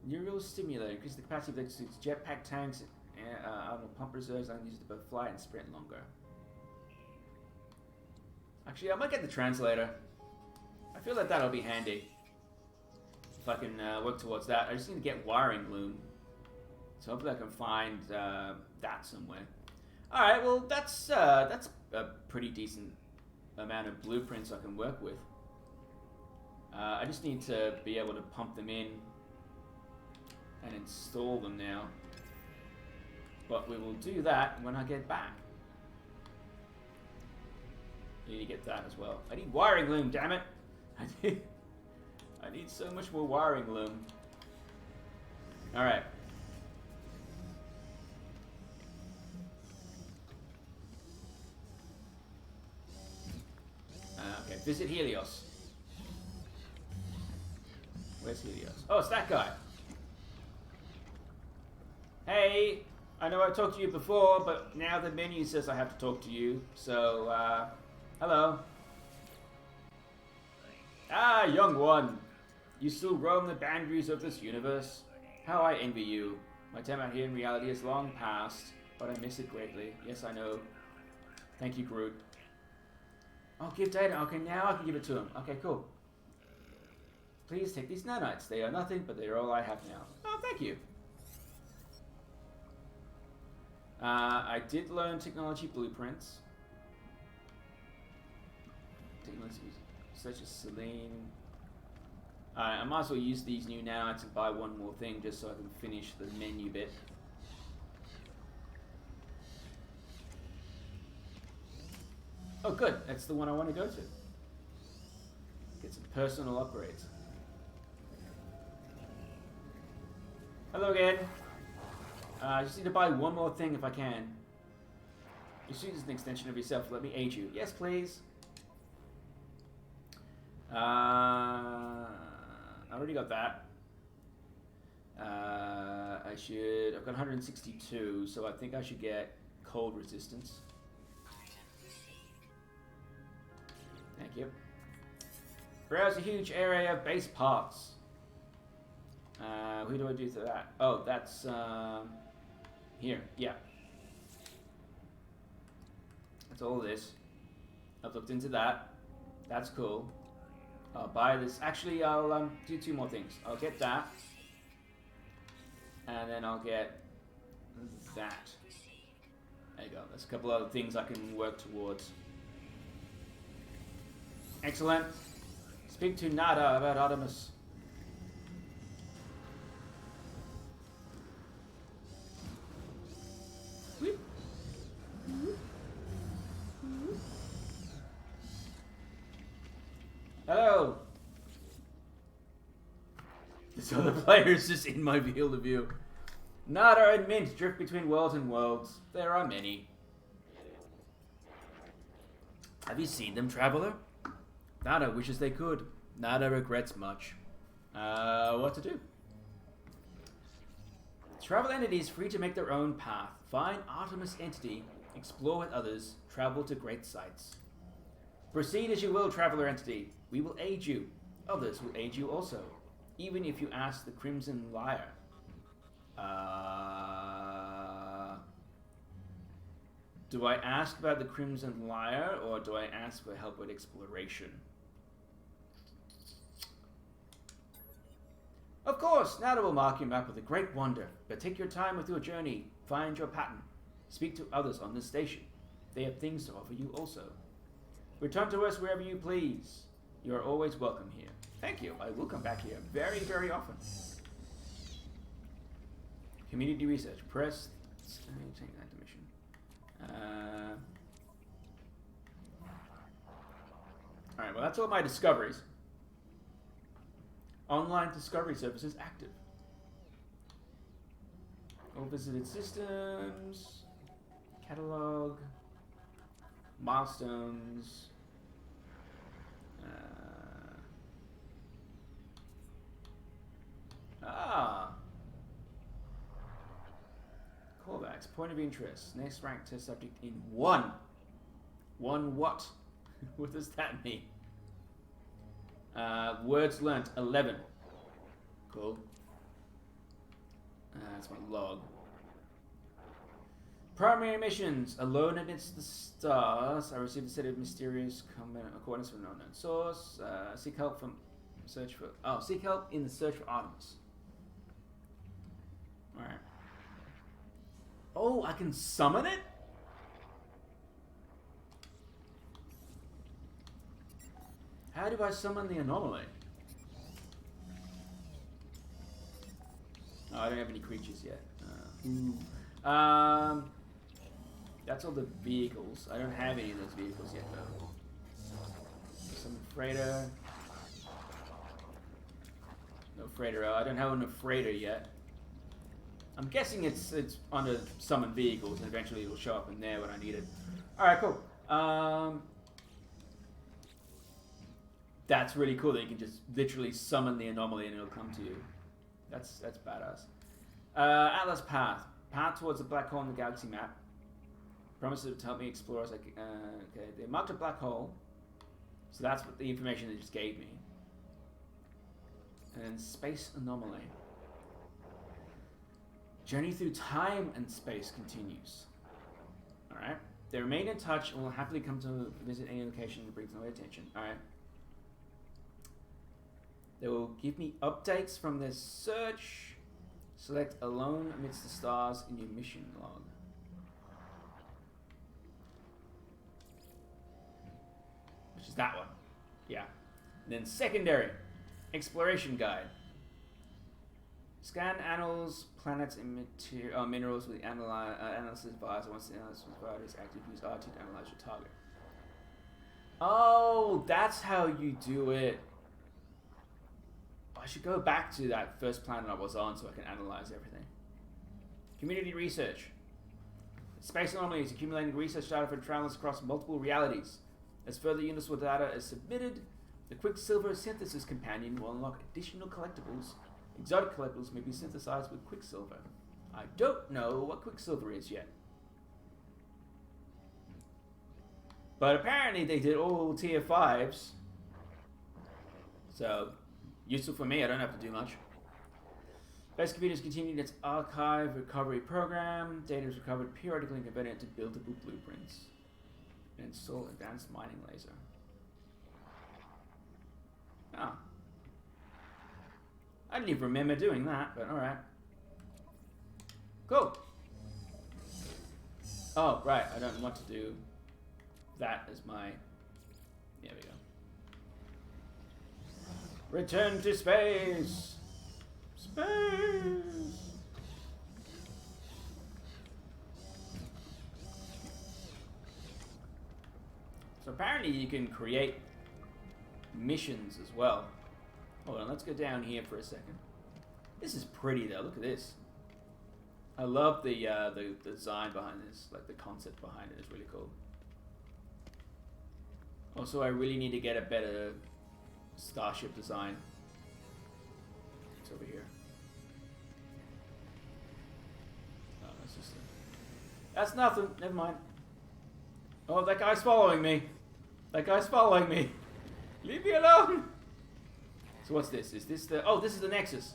Neural stimulator. Increase the capacity of the jetpack tanks, pump reserves, and use it to both fly and sprint longer. Actually, I might get the translator. I feel like that'll be handy. If I can work towards that. I just need to get wiring loom. So hopefully I can find that somewhere. Alright, well that's a pretty decent amount of blueprints I can work with. I just need to be able to pump them in and install them now. But we will do that when I get back. I need to get that as well. I need wiring loom, damn it! I need so much more wiring loom. Alright. Okay, visit Helios. Where's Helios? Oh, it's that guy. Hey, I know I talked to you before, but now the menu says I have to talk to you. So, hello. Ah, young one. You still roam the boundaries of this universe? How I envy you. My time out here in reality is long past, but I miss it greatly. Yes, I know. Thank you, Groot. Oh, give data. Okay, now I can give it to him. Okay, cool. Please take these nanites. They are nothing, but they are all I have now. Oh, thank you. I did learn technology blueprints. Technology such as Selene. I might as well use these new nanites and buy one more thing just so I can finish the menu bit. Oh, good. That's the one I want to go to. Get some personal upgrades. Hello again. I just need to buy one more thing if I can. Your suit is an extension of yourself. Let me aid you. Yes, please. I already got that. I've got 162, so I think I should get cold resistance. Thank you. Browse a huge area of base parts. Who do I do to that? Oh, that's here. Yeah. That's all this. I've looked into that. That's cool. I'll buy this. Actually, I'll do two more things. I'll get that. And then I'll get that. There you go. There's a couple other things I can work towards. Excellent. Speak to Nada about Artemis. Hello. This other player is just in my field of view. Nada and Mint drift between worlds and worlds. There are many. Have you seen them, traveler? Nada wishes they could. Nada regrets much. What to do? Travel entities free to make their own path. Find Artemis entity. Explore with others. Travel to great sights. Proceed as you will, traveler entity. We will aid you. Others will aid you also. Even if you ask the Crimson Liar. Do I ask about the Crimson Lyre, or do I ask for help with exploration? Of course, now that we'll mark your map with a great wonder, but take your time with your journey, find your pattern, speak to others on this station. They have things to offer you also. Return to us wherever you please. You are always welcome here. Thank you. I will come back here very, very often. Community research. Press. Take that to mission. Alright, well, that's all my discoveries. Online discovery services active. All visited systems. Catalog. Milestones. Callbacks. Point of interest. Next rank test subject in 1. 1 what? What does that mean? Words learnt 11. Cool. That's my log. Primary missions. Alone amidst the stars. I received a set of mysterious comment accordance from an unknown source. Seek help from search for. Oh, seek help in the search for Artemis. All right. Oh, I can summon it? How do I summon the anomaly? Oh, I don't have any creatures yet. That's all the vehicles. I don't have any of those vehicles yet, though. Some freighter. No freighter. I don't have a freighter yet. I'm guessing it's under summon vehicles, and eventually it'll show up in there when I need it. All right, cool. That's really cool that you can just literally summon the anomaly and it'll come to you. That's badass. Atlas Path. Path towards a black hole in the galaxy map. Promises to help me explore as I can. Okay, they marked a black hole. So that's what the information they just gave me. And space anomaly. Journey through time and space continues. Alright. They remain in touch and will happily come to visit any location that brings no attention. Alright. They will give me updates from their search. Select Alone Amidst the Stars in your mission log. Which is that one. Yeah. And then secondary. Exploration guide. Scan annals, planets, and minerals with the analysis advisor. Once the analysis advisor is active, use RT to analyze your target. Oh, that's how you do it. I should go back to that first planet I was on so I can analyze everything. Community research. Space anomalies accumulating research data for travelers across multiple realities. As further useful data is submitted, the Quicksilver Synthesis Companion will unlock additional collectibles. Exotic collectibles may be synthesized with Quicksilver. I don't know what Quicksilver is yet. But apparently they did all tier 5s. So, useful for me, I don't have to do much. Base Computers continued its archive recovery program. Data is recovered periodically and converted into buildable blueprints. And install advanced mining laser. Ah. I didn't even remember doing that, but alright. Cool. Oh, right, I don't want to do that as my... There we go. Return to space! Space! So apparently you can create missions as well. Hold on, let's go down here for a second. This is pretty though, look at this. I love the design behind this, like the concept behind it is really cool. Also, I really need to get a better starship design. It's over here. Oh, that's just that's nothing, never mind. Oh, that guy's following me. That guy's following me. Leave me alone. So what's this? Is this the... Oh, this is the Nexus.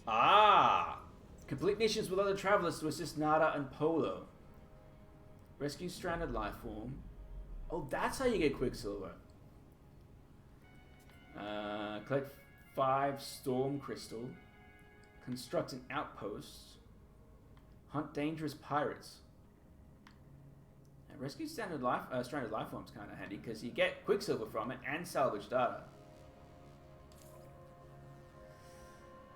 Ah. Complete missions with other travelers to assist Nada and Polo. Rescue stranded life form. Oh, that's how you get Quicksilver. Collect 5 storm crystal. Construct an outpost. Hunt dangerous pirates. And rescue stranded life form's kind of handy because you get Quicksilver from it and salvage data.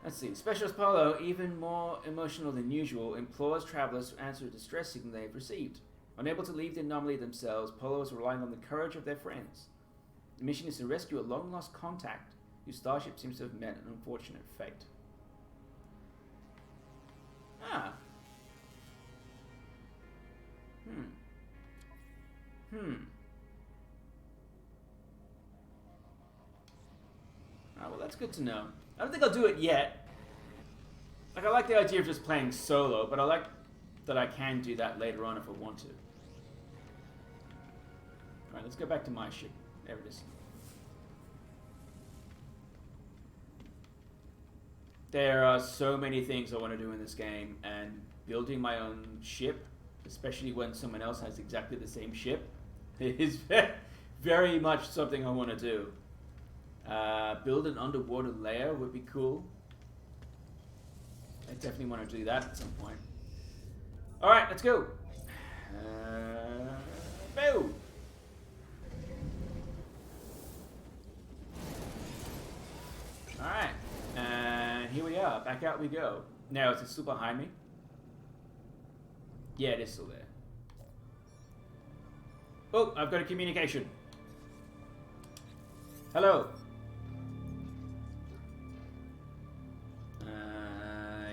Let's see. Specialist Polo, even more emotional than usual, implores travelers to answer a distress signal they have received. Unable to leave the anomaly themselves, Polo is relying on the courage of their friends. The mission is to rescue a long-lost contact whose starship seems to have met an unfortunate fate. Ah. Ah, well, that's good to know. I don't think I'll do it yet. Like, I like the idea of just playing solo, but I like that I can do that later on if I want to. Alright, let's go back to my ship. There it is. There are so many things I want to do in this game, and building my own ship, especially when someone else has exactly the same ship, is very much something I want to do. Build an underwater layer would be cool. I definitely want to do that at some point. Alright, let's go. Boom! Alright, and here we are. Back out we go. Now, is it still behind me? Yeah, it is still there. Oh, I've got a communication. Hello.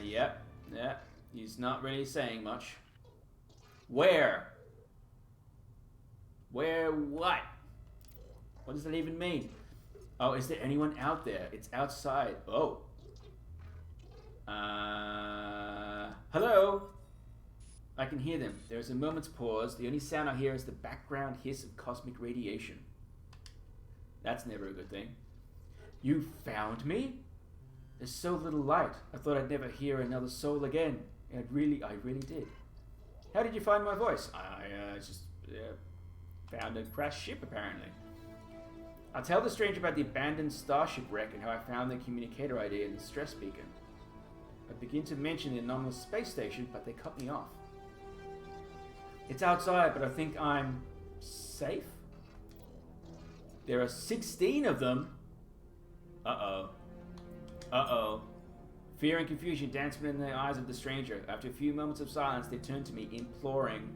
Yep, yeah. He's not really saying much. Where? Where what? What does that even mean? Oh, is there anyone out there? It's outside. Oh. Hello? I can hear them. There is a moment's pause. The only sound I hear is the background hiss of cosmic radiation. That's never a good thing. You found me? There's so little light. I thought I'd never hear another soul again. I really did. How did you find my voice? I just found a crashed ship, apparently. I'll tell the stranger about the abandoned starship wreck and how I found the communicator ID and the stress beacon. I begin to mention the anomalous space station, but they cut me off. It's outside, but I think I'm safe? There are 16 of them. Uh-oh. Uh-oh. Fear and confusion danced in the eyes of the stranger. After a few moments of silence, they turned to me, imploring.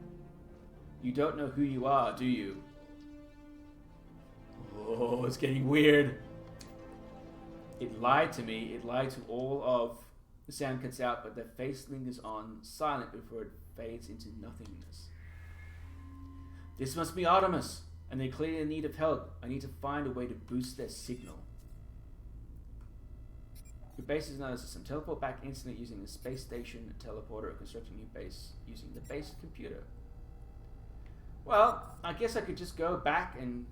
You don't know who you are, do you? Oh, it's getting weird. It lied to me. It lied to all of... The sound cuts out, but the face lingers on, silent before it fades into nothingness. This must be Artemis, and they're clearly in need of help. I need to find a way to boost their signal. Your base is known as a system. Teleport back instantly using the space station teleporter or construct a new base using the base computer. Well, I guess I could just go back and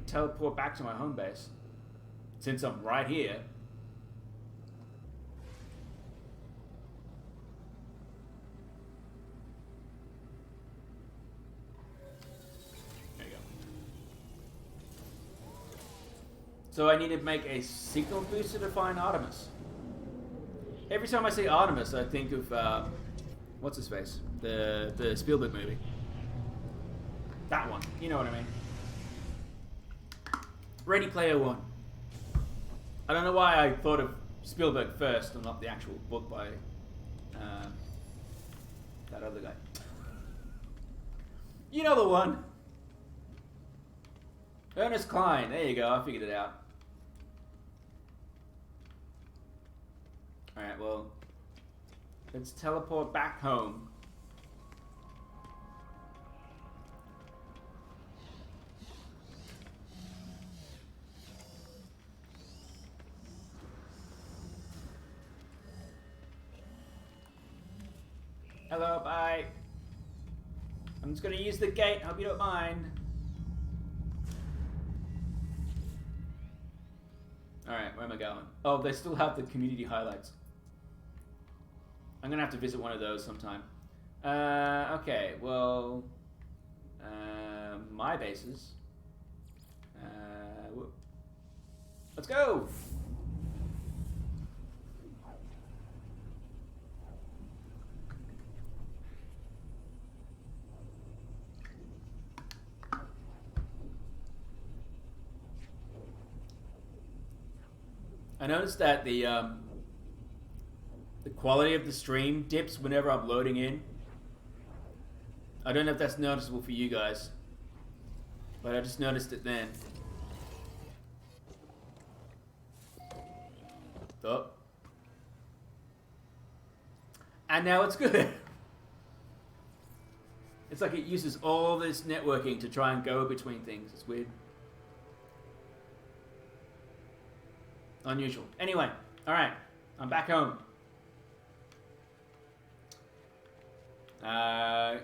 teleport back to my home base. Since I'm right here. So I need to make a signal booster to find Artemis. Every time I say Artemis, I think of what's his face? The Spielberg movie. That one. You know what I mean. Ready Player One. I don't know why I thought of Spielberg first and not the actual book by that other guy. You know the one. Ernest Cline. There you go. I figured it out. Alright, well, let's teleport back home. Hello, bye. I'm just gonna use the gate. Hope you don't mind. Alright, where am I going? Oh, they still have the community highlights. I'm gonna have to visit one of those sometime. Okay, well, my bases. Let's go! I noticed that the quality of the stream dips whenever I'm loading in. I don't know if that's noticeable for you guys, but I just noticed it then. Oh. And now it's good. It's like it uses all this networking to try and go between things. It's weird. Unusual. Anyway, alright. I'm back home.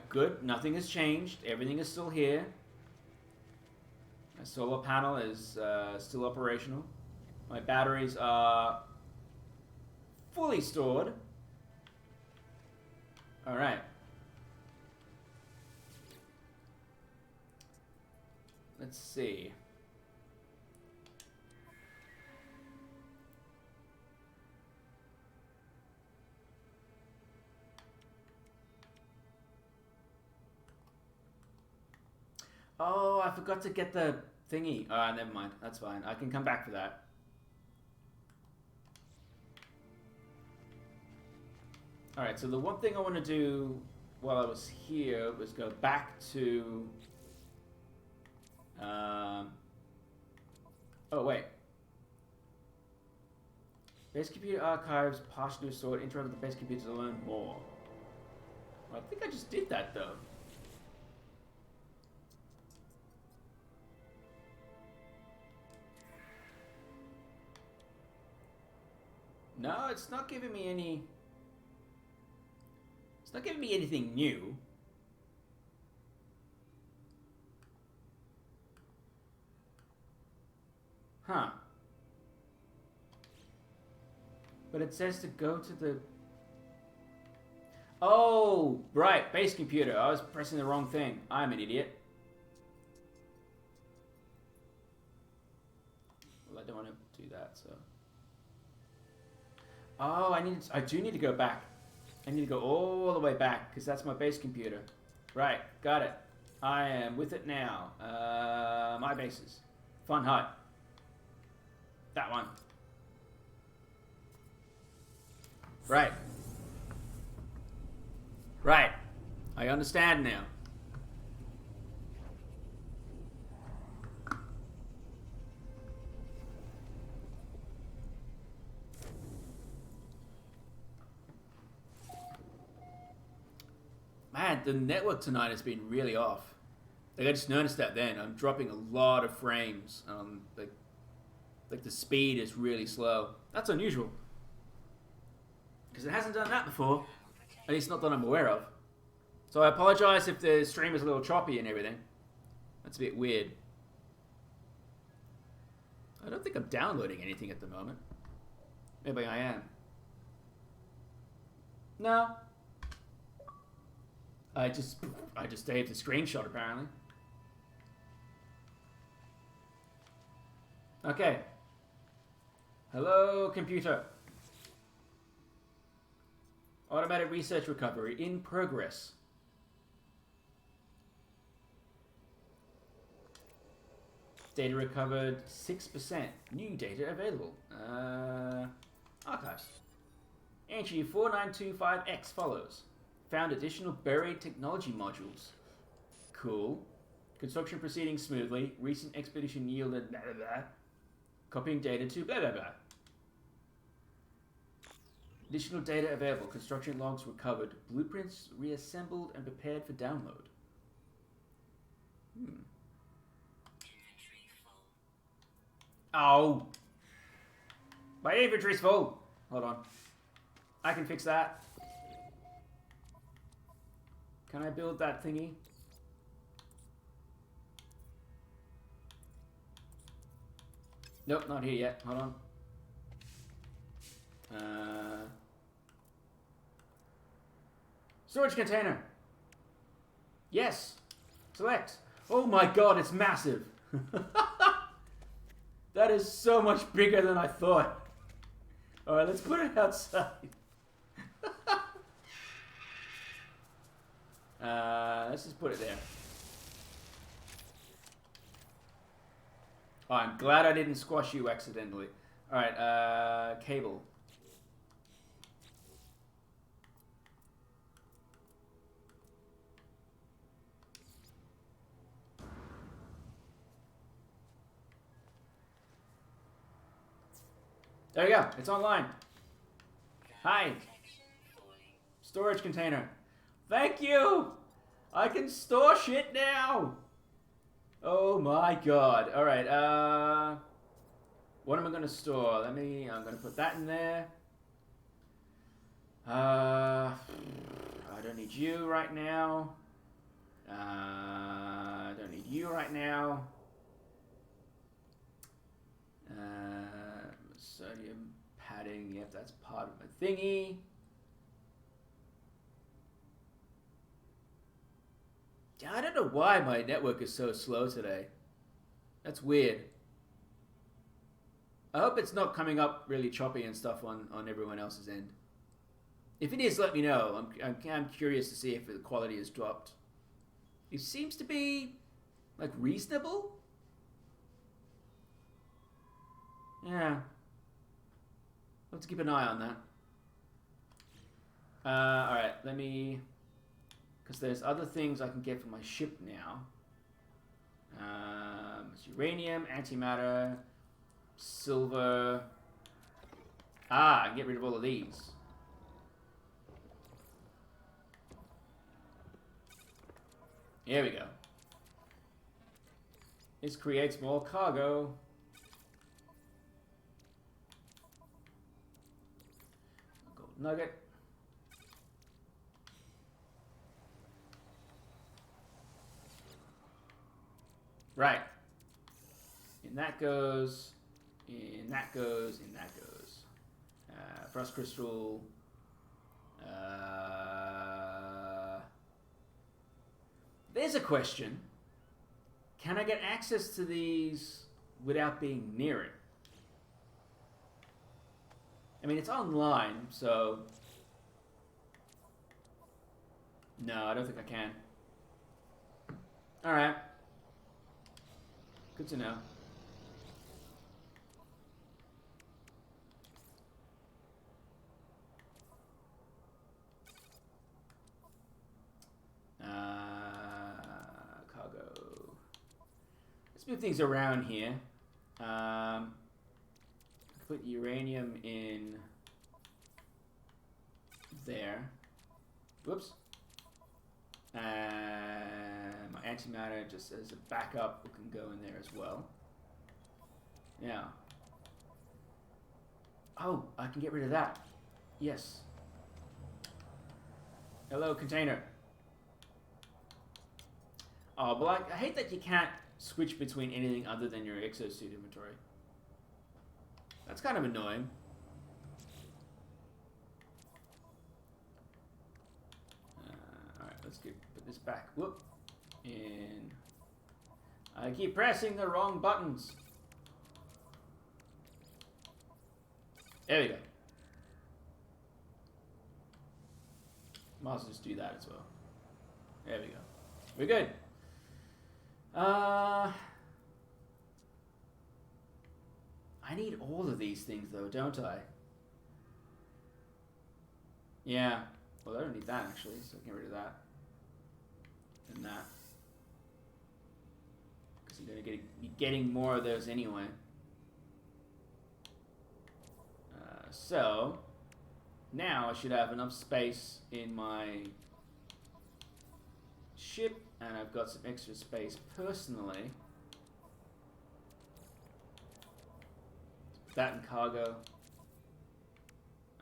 Good. Nothing has changed. Everything is still here. My solar panel is still operational. My batteries are fully stored. Alright. Let's see. Oh, I forgot to get the thingy. Never mind. That's fine. I can come back for that. Alright, so the one thing I want to do while I was here was go back to... oh, wait. Base computer archives partially restored. Interrupt the base computer to learn more. Well, I think I just did that, though. No, it's not giving me any... It's not giving me anything new. Huh. But it says to go to the... Oh, right, base computer. I was pressing the wrong thing. I'm an idiot. Well, I don't want to do that, so... Oh, I do need to go back. I need to go all the way back, because that's my base computer. Right, got it. I am with it now. My bases. Fun Hut. That one. Right. Right. I understand now. Man, the network tonight has been really off. Like, I just noticed that then. I'm dropping a lot of frames. Like the speed is really slow. That's unusual. Because it hasn't done that before. At least not that I'm aware of. So I apologize if the stream is a little choppy and everything. That's a bit weird. I don't think I'm downloading anything at the moment. Maybe I am. No. I just saved a screenshot apparently. Okay. Hello, computer. Automatic research recovery in progress. Data recovered 6%. New data available. Archives. Entry 4925X follows. Found additional buried technology modules. Cool. Construction proceeding smoothly. Recent expedition yielded blah blah blah. Copying data to blah blah blah. Additional data available. Construction logs recovered. Blueprints reassembled and prepared for download. Oh. My inventory's full. Hold on. I can fix that. Can I build that thingy? Nope, not here yet. Hold on. Storage container. Yes. Select. Oh my god, it's massive. That is so much bigger than I thought. Alright, let's put it outside. Let's just put it there. Oh, I'm glad I didn't squash you accidentally. Alright, cable. There you go. It's online. Hi. Storage container. Thank you. I can store shit now. Oh my god. Alright, what am I going to store? I'm going to put that in there. I don't need you right now. I don't need you right now. Sodium padding, yep, that's part of my thingy. I don't know why my network is so slow today. That's weird. I hope it's not coming up really choppy and stuff on everyone else's end. If it is, let me know. I'm curious to see if the quality has dropped. It seems to be, like, reasonable. Yeah. Let's keep an eye on that. Alright, let me... Because there's other things I can get from my ship now. It's uranium, antimatter, silver. I can get rid of all of these. Here we go. This creates more cargo. Gold nugget. Right. In that goes. In that goes. In that goes. Frost crystal. There's a question. Can I get access to these without being near it? I mean, it's online, so... No, I don't think I can. Alright. Good to know. Cargo. Let's move things around here. Put uranium in there. Whoops. My antimatter, just as a backup, can go in there as well. Yeah. Oh, I can get rid of that. Yes. Hello, container. Oh, but I hate that you can't switch between anything other than your exosuit inventory. That's kind of annoying. Alright, let's put this back. Whoop. And I keep pressing the wrong buttons. There we go. Might as well just do that as well. There we go. We're good. I need all of these things though, don't I? Yeah. Well, I don't need that actually, so I can get rid of that. And that. Because I'm going to be getting more of those anyway. So, now I should have enough space in my ship, and I've got some extra space personally. Put that in cargo.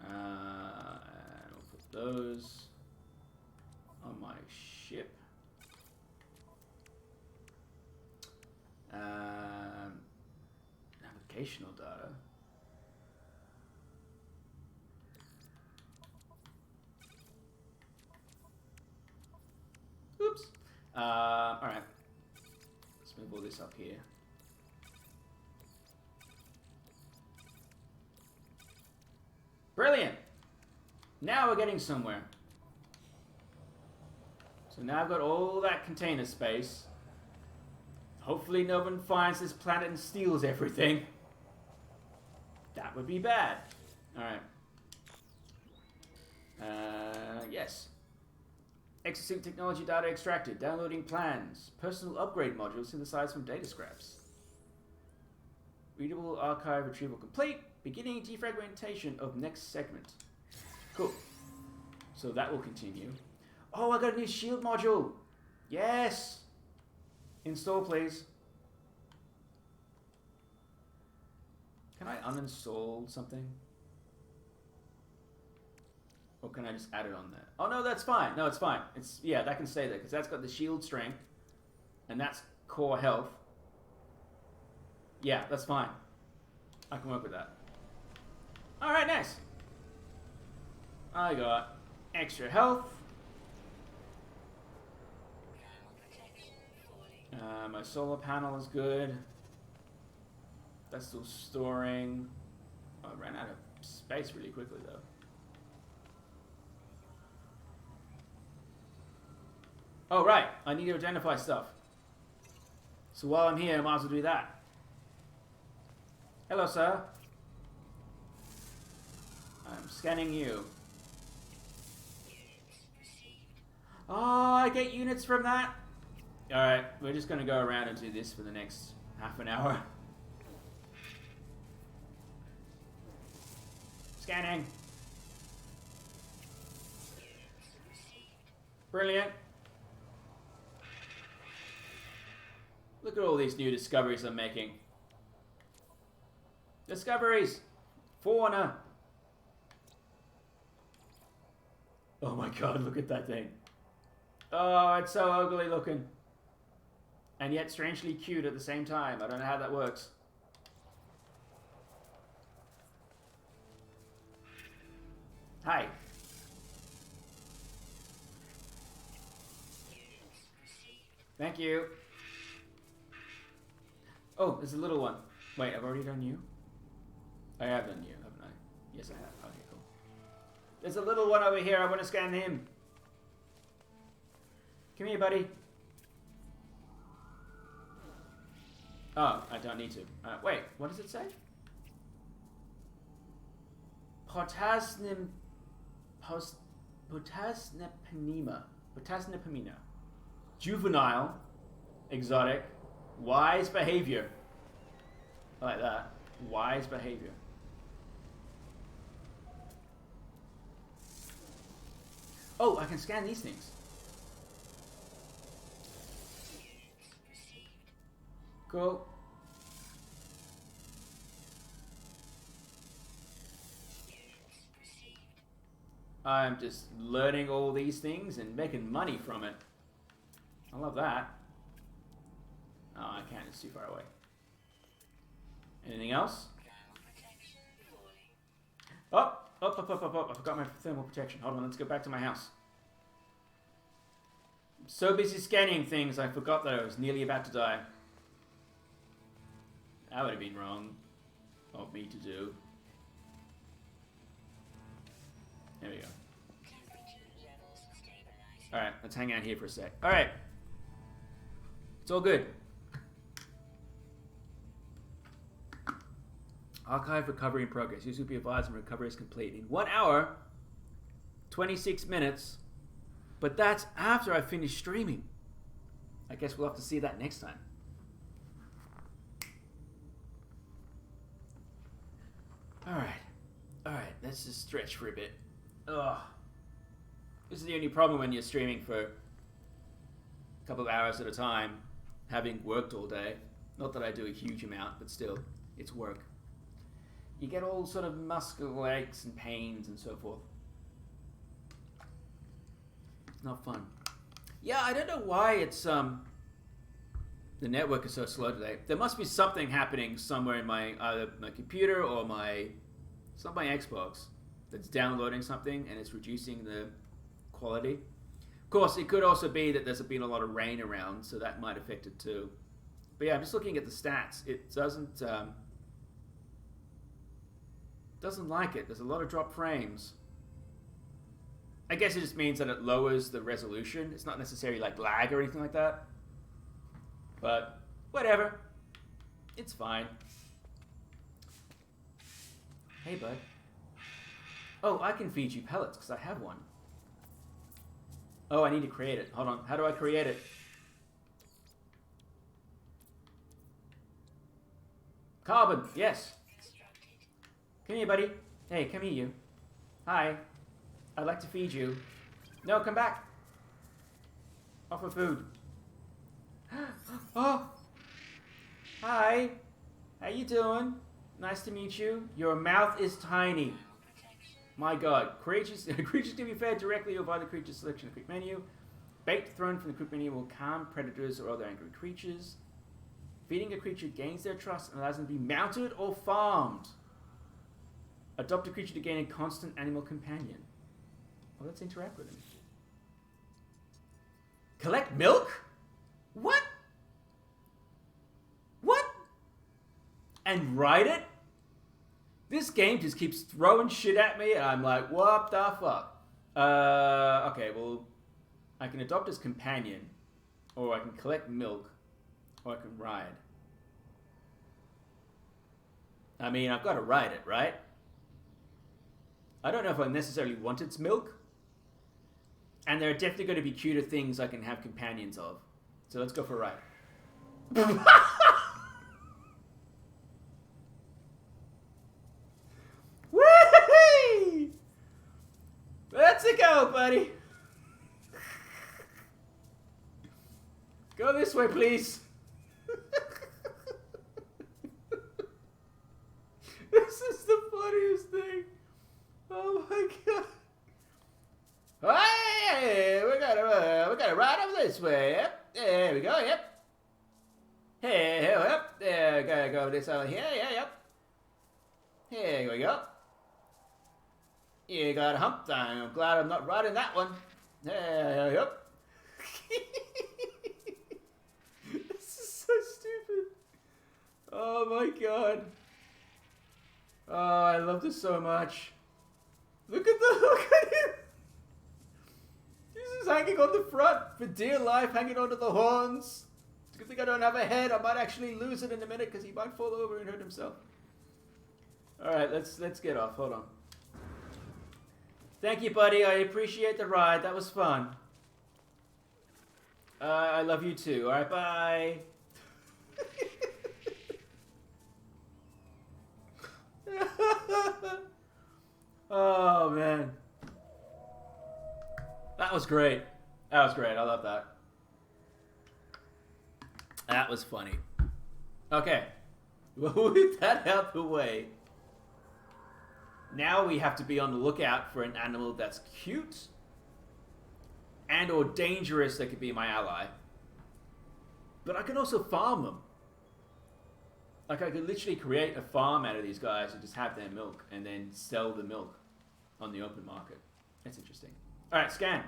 And we'll put those on my ship. Navigational data. Alright. Let's move all this up here. Brilliant! Now we're getting somewhere. So now I've got all that container space. Hopefully no one finds this planet and steals everything. That would be bad. Alright. Yes. Exosuit technology data extracted. Downloading plans. Personal upgrade module synthesized from data scraps. Readable archive retrieval complete. Beginning defragmentation of next segment. Cool. So that will continue. Oh, I got a new shield module. Yes. Install, please. Can I uninstall something? Or can I just add it on there? Oh, no, that's fine. No, it's fine. It's, yeah, that can stay there, because that's got the shield strength. And that's core health. Yeah, that's fine. I can work with that. Alright, nice. I got extra health. My solar panel is good. That's still storing. Oh, I ran out of space really quickly, though. Oh, right. I need to identify stuff. So while I'm here, I might as well do that. Hello, sir. I'm scanning you. Oh, I get units from that? Alright, we're just going to go around and do this for the next half an hour. Scanning. Brilliant. Look at all these new discoveries I'm making. Discoveries! Fauna! Oh my god, look at that thing. Oh, it's so ugly looking. And yet strangely cute at the same time. I don't know how that works. Hi. Thank you. Oh, there's a little one. Wait, I've already done you? I have done you, haven't I? Yes, I have. Okay, cool. There's a little one over here. I want to scan him. Come here, buddy. Oh, I don't need to. Wait, what does it say? Potasnipamina. Potasnipamina. Juvenile. Exotic. Wise behavior. I like that. Wise behavior. Oh, I can scan these things. Cool. I'm just learning all these things and making money from it. I love that. Oh, I can't. It's too far away. Anything else? Oh, up. I forgot my thermal protection. Hold on, let's go back to my house. I'm so busy scanning things, I forgot that I was nearly about to die. That would have been wrong of me to do. There we go. Alright, let's hang out here for a sec. Alright. It's all good. Archive recovery in progress. Use will be advised when recovery is complete. In 1 hour, 26 minutes. But that's after I finish streaming. I guess we'll have to see that next time. Alright, let's just stretch for a bit. Ugh. This is the only problem when you're streaming for a couple of hours at a time, having worked all day. Not that I do a huge amount, but still, it's work. You get all sort of muscle aches and pains and so forth. It's not fun. Yeah, I don't know why it's, the network is so slow today. There must be something happening somewhere in my, either my computer or it's not my Xbox, that's downloading something and it's reducing the quality. Of course, it could also be that there's been a lot of rain around, so that might affect it too. But yeah, I'm just looking at the stats. It doesn't like it. There's a lot of drop frames. I guess it just means that it lowers the resolution. It's not necessarily like lag or anything like that. But whatever. It's fine. Hey, bud. Oh, I can feed you pellets because I have one. Oh, I need to create it. Hold on. How do I create it? Carbon. Yes. Come here, buddy. Hey, come here, you. Hi. I'd like to feed you. No, come back. Offer food. Oh. Hi. How you doing? Nice to meet you. Your mouth is tiny. My God. Creatures to be fed directly or via the creature selection of the quick menu. Bait thrown from the quick menu will calm predators or other angry creatures. Feeding a creature gains their trust and allows them to be mounted or farmed. Adopt a creature to gain a constant animal companion. Well, let's interact with him. Collect milk? What? What? And ride it? This game just keeps throwing shit at me, and I'm like, what the fuck? Okay, well, I can adopt as companion, or I can collect milk, or I can ride. I mean, I've got to ride it, right? I don't know if I necessarily want its milk. And there are definitely going to be cuter things I can have companions of. So let's go for a ride. Whee! Let's go, buddy. Go this way, please. This is the funniest thing. Oh my God. Hey, we gotta ride over this way. Yep. There we go. Yep. Hey, yep. There, gotta go this over here. Yeah, yep. Here we go. You got a hump. I'm glad I'm not riding that one. Hey, yep. This is so stupid. Oh my God. Oh, I love this so much. Look at him. He's just hanging on the front for dear life, hanging onto the horns. It's a good thing I don't have a head. I might actually lose it in a minute because he might fall over and hurt himself. All right, let's get off. Hold on. Thank you, buddy. I appreciate the ride. That was fun. I love you too. All right, bye. Oh, man. That was great. That was great. I love that. That was funny. Okay. Well, with that out the way, now we have to be on the lookout for an animal that's cute and or dangerous that could be my ally. But I can also farm them. Like, I could literally create a farm out of these guys and just have their milk and then sell the milk on the open market. That's interesting. Alright, scan.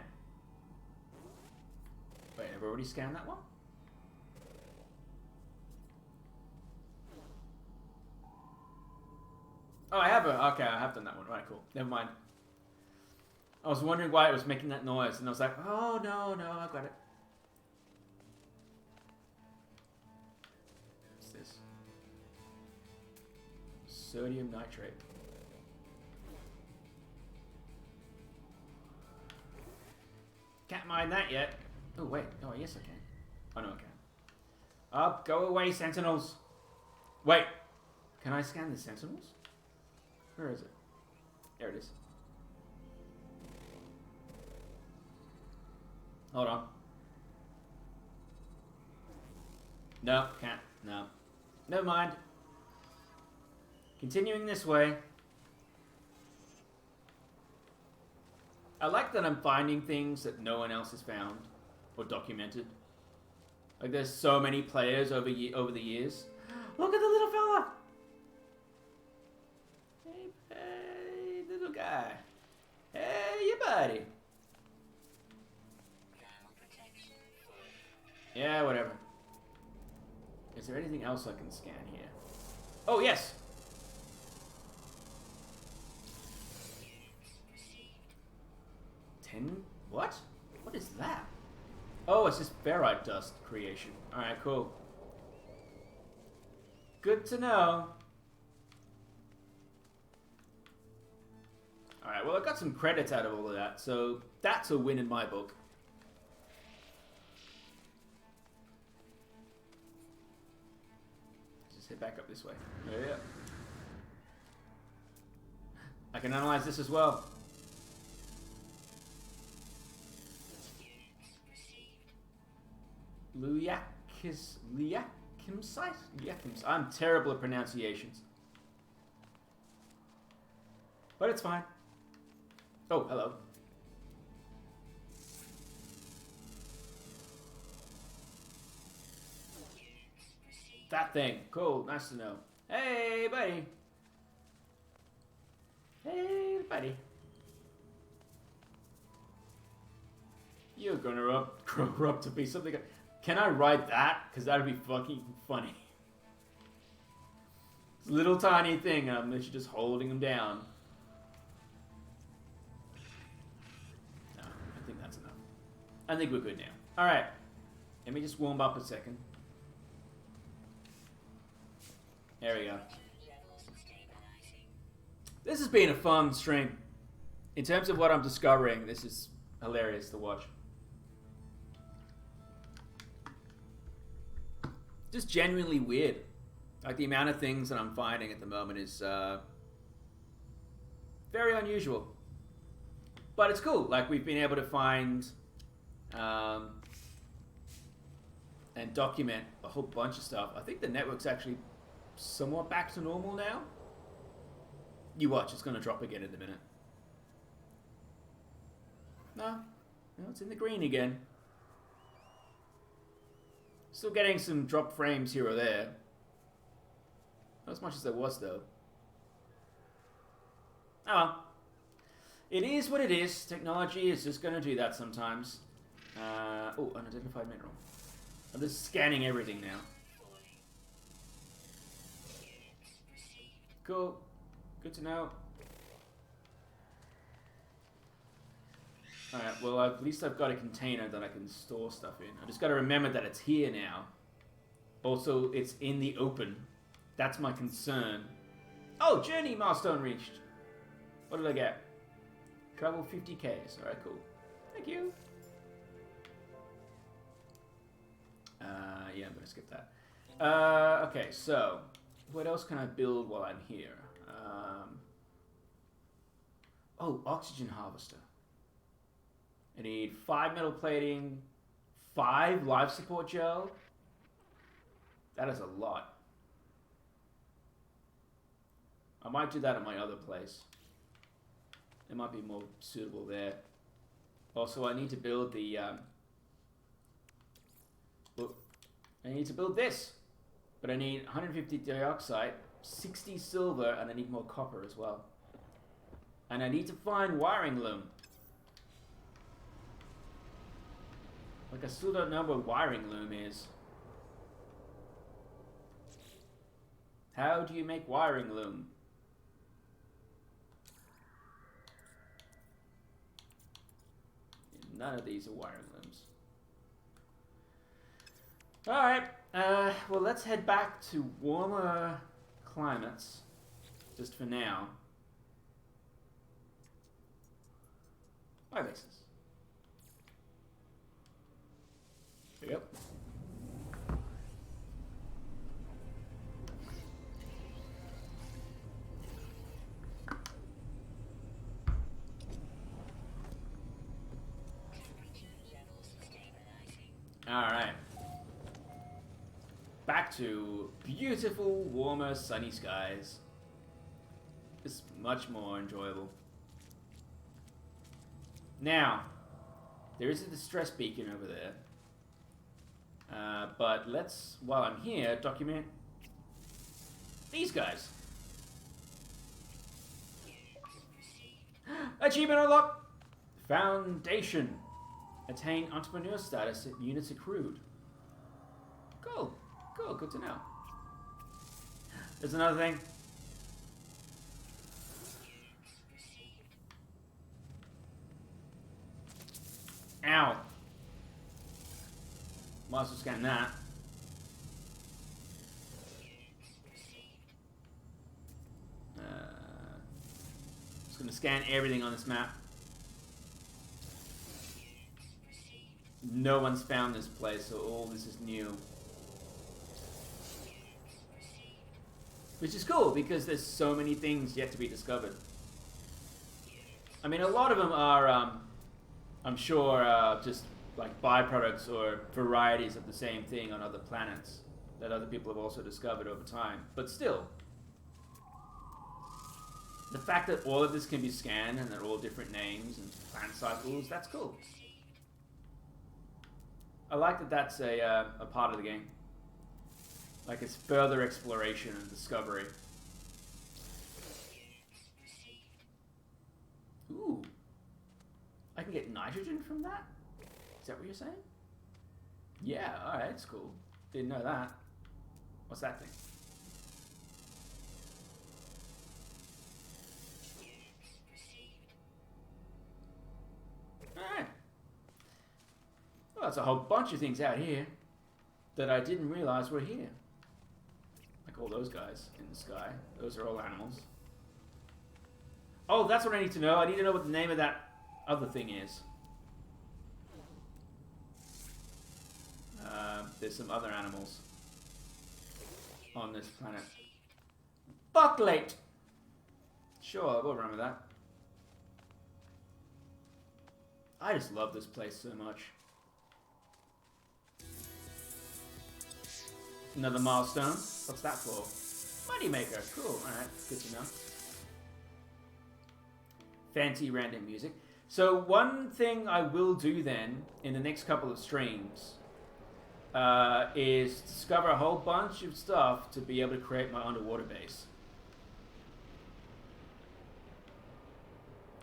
Wait, have I already scanned that one? Oh, I have a... Okay, I have done that one. Right, cool. Never mind. I was wondering why it was making that noise, and I was like, oh, no, I got it. What's this? Sodium nitrate. Can't mine that yet. Oh, wait. Oh, yes, I can. Oh, no, I can't. Up, go away, sentinels. Wait. Can I scan the sentinels? Where is it? There it is. Hold on. No, can't. No. Never mind. Continuing this way. I like that I'm finding things that no one else has found or documented. Like, there's so many players over the years. Look at the little fella! Hey, little guy. Hey, you buddy. Yeah, whatever. Is there anything else I can scan here? Oh, yes! 10? What? What is that? Oh, it's just ferrite dust creation. Alright, cool. Good to know. Alright, well, I got some credits out of all of that, so that's a win in my book. Just head back up this way. Yeah. I can analyze this as well. Liakimsite? I'm terrible at pronunciations. But it's fine. Oh, hello. That thing. Cool. Nice to know. Hey, buddy. Hey, buddy. You're gonna grow up to be something. Can I ride that? Because that'd be fucking funny. This little tiny thing, and I'm literally just holding him down. No, I think that's enough. I think we're good now. Alright. Let me just warm up a second. There we go. This has been a fun stream. In terms of what I'm discovering, this is hilarious to watch. Just genuinely weird. Like, the amount of things that I'm finding at the moment is very unusual. But it's cool. Like, we've been able to find and document a whole bunch of stuff. I think the network's actually somewhat back to normal now. You watch, it's going to drop again in a minute. No, it's in the green again. Still getting some drop frames here or there. Not as much as there was, though. Oh well. It is what it is. Technology is just going to do that sometimes. Oh, unidentified mineral. I'm just scanning everything now. Cool. Good to know. Alright, well, at least I've got a container that I can store stuff in. I just got to remember that it's here now. Also, it's in the open. That's my concern. Oh, journey milestone reached. What did I get? Travel 50 Ks. Alright, cool. Thank you. Yeah, I'm going to skip that. Okay, so what else can I build while I'm here? Oh, oxygen harvester. I need 5 metal plating, 5 life support gel. That is a lot. I might do that at my other place. It might be more suitable there. Also, I need to build the... I need to build this. But I need 150 dioxide, 60 silver, and I need more copper as well. And I need to find wiring loom. Like, I still don't know what wiring loom is. How do you make wiring loom? None of these are wiring looms. Alright, well, let's head back to warmer climates, just for now. My bases. There we go. Alright. Back to beautiful, warmer, sunny skies. It's much more enjoyable. Now, there is a distress beacon over there. But let's, while I'm here, document these guys. Achievement unlocked! Foundation. Attain entrepreneur status at units accrued. Cool. Cool, good to know. There's another thing. Ow. Might as well scan that. Just gonna scan everything on this map. No one's found this place, so all this is new. Which is cool, because there's so many things yet to be discovered. I mean, a lot of them are, I'm sure, just like byproducts or varieties of the same thing on other planets that other people have also discovered over time. But still, the fact that all of this can be scanned and they're all different names and planet cycles, that's cool. I like that that's a part of the game. Like, it's further exploration and discovery. Ooh. I can get nitrogen from that? Is that what you're saying? Yeah, alright, that's cool. Didn't know that. What's that thing? Alright. Well, that's a whole bunch of things out here that I didn't realize were here. Like all those guys in the sky. Those are all animals. Oh, that's what I need to know. I need to know what the name of that other thing is. There's some other animals on this planet. Bucklate! Sure, we'll remember that. I just love this place so much. Another milestone. What's that for? Moneymaker. Cool. Alright, good to know. Fancy random music. So one thing I will do then in the next couple of streams is discover a whole bunch of stuff to be able to create my underwater base.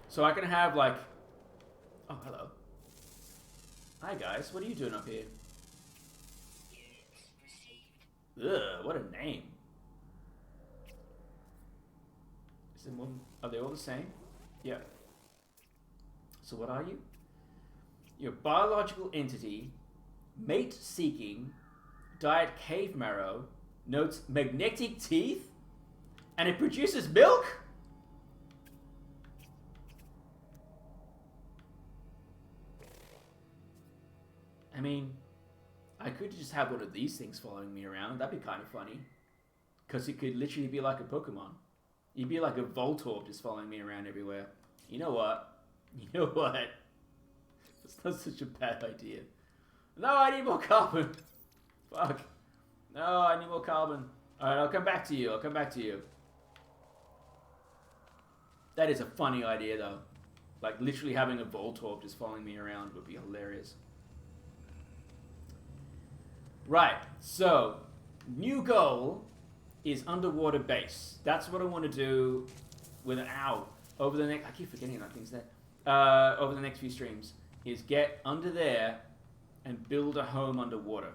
So I can have like... Oh, hello. Hi guys, what are you doing up here? Ugh, what a name. Is there more, are they all the same? Yeah. So what are you? You're a biological entity, mate-seeking, diet cave marrow, notes magnetic teeth, and it produces milk? I mean, I could just have one of these things following me around. That'd be kind of funny. Because it could literally be like a Pokemon. You'd be like a Voltorb just following me around everywhere. You know what? You know what? It's not such a bad idea. No, I need more carbon. Fuck. No, I need more carbon. Alright, I'll come back to you. I'll come back to you. That is a funny idea, though. Like, literally having a Voltorb just following me around would be hilarious. Right, so, new goal is underwater base. That's what I want to do with an owl over the next... I keep forgetting that thing's there. Over the next few streams, is get under there and build a home underwater.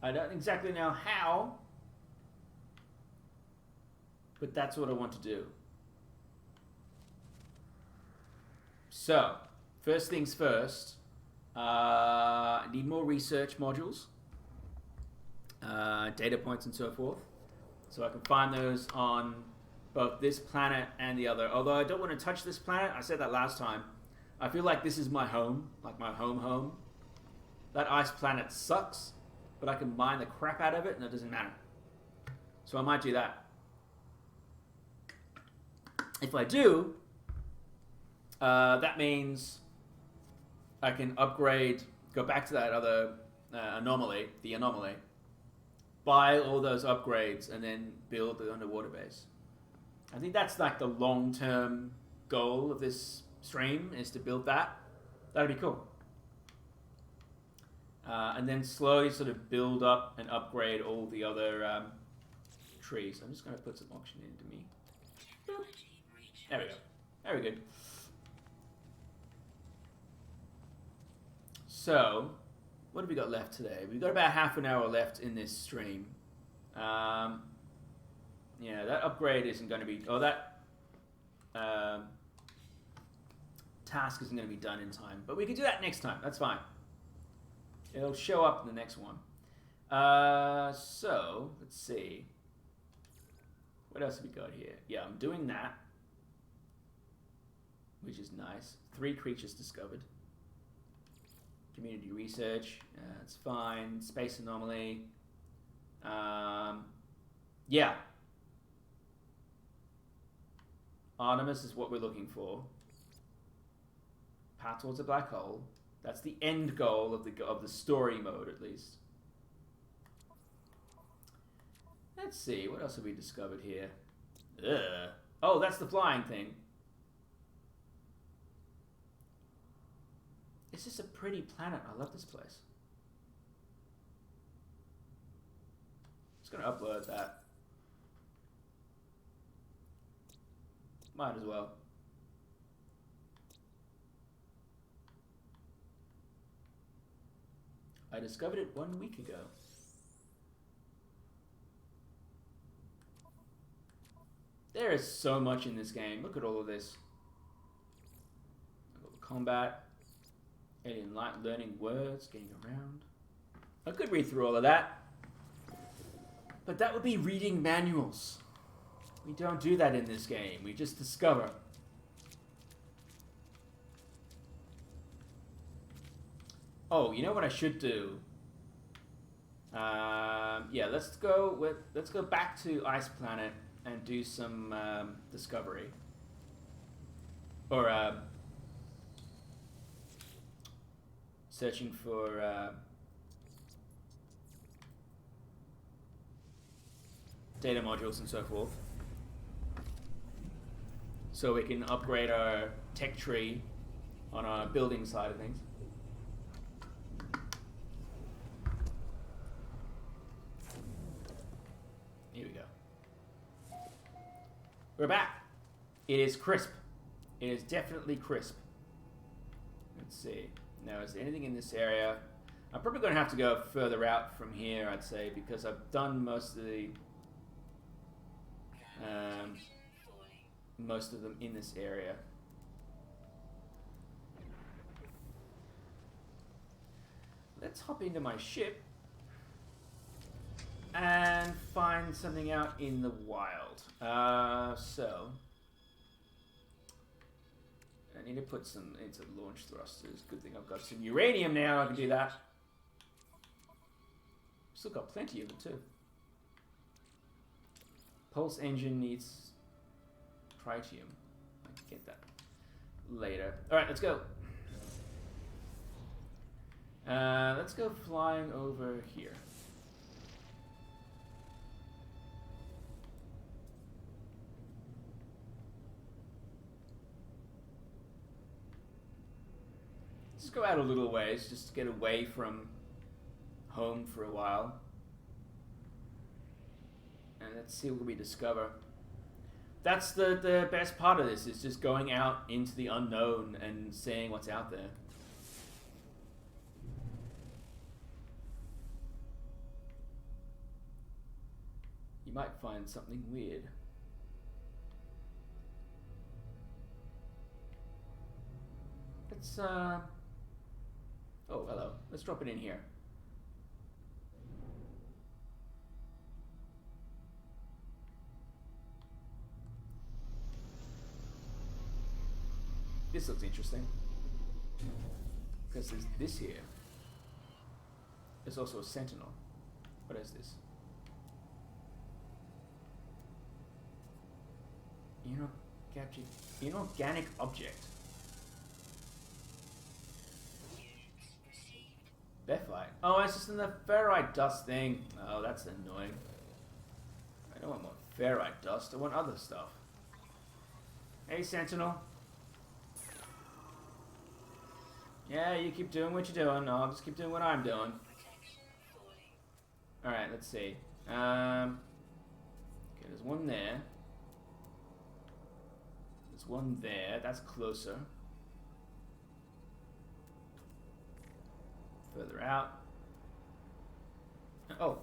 I don't exactly know how, but that's what I want to do. So, first things first, I need more research modules, data points and so forth, so I can find those on both this planet and the other. Although I don't want to touch this planet, I said that last time. I feel like this is my home, like my home. That ice planet sucks, but I can mine the crap out of it and it doesn't matter. So I might do that. If I do, that means I can upgrade, go back to that other anomaly, buy all those upgrades and then build the underwater base. I think that's like the long-term goal of this stream, is to build that. That'd be cool. And then slowly sort of build up and upgrade all the other trees. I'm just going to put some oxygen into me. Boop. There we go. Very good. So, What have we got left today? We've got about half an hour left in this stream. Yeah, that upgrade isn't going to be... Oh, that task isn't going to be done in time. But we can do that next time. That's fine. It'll show up in the next one. So, let's see. What else have we got here? Yeah, I'm doing that. Which is nice. 3 creatures discovered. Community research. It's fine. Space anomaly. Yeah. Artemis is what we're looking for. Path towards a black hole. That's the end goal of the story mode, at least. Let's see, what else have we discovered here? Ugh. Oh, that's the flying thing. It's just a pretty planet. I love this place. Just gonna upload that. Might as well. I discovered it 1 week ago. There is so much in this game. Look at all of this. Combat, alien light, learning words, getting around. I could read through all of that, but that would be reading manuals. We don't do that in this game. We just discover. Oh, you know what I should do? Yeah, let's go back to Ice Planet and do some discovery. Or searching for data modules and so forth. So we can upgrade our tech tree on our building side of things. Here we go. We're back. It is crisp. It is definitely crisp. Let's see. Now, is there anything in this area? I'm probably going to have to go further out from here, I'd say, because I've done most of them in this area. Let's hop into my ship and find something out in the wild. So I need to put some into launch thrusters. Good thing I've got some uranium now. I can do that. Still got plenty of it too. Pulse engine needs tritium. I can get that later. All right, let's go. Let's go flying over here. Let's go out a little ways, just to get away from home for a while. And let's see what we discover. That's the best part of this, is just going out into the unknown and seeing what's out there. You might find something weird. Let's, oh, hello. Let's drop it in here. This looks interesting. Because there's this here. There's also a sentinel. What is this? Inorganic object. Bethite. Oh, it's just in the ferrite dust thing. Oh, that's annoying. I don't want more ferrite dust. I want other stuff. Hey, Sentinel. Yeah, you keep doing what you're doing. I'll just keep doing what I'm doing. Alright, let's see. Okay, there's one there. There's one there. That's closer. Further out. Oh.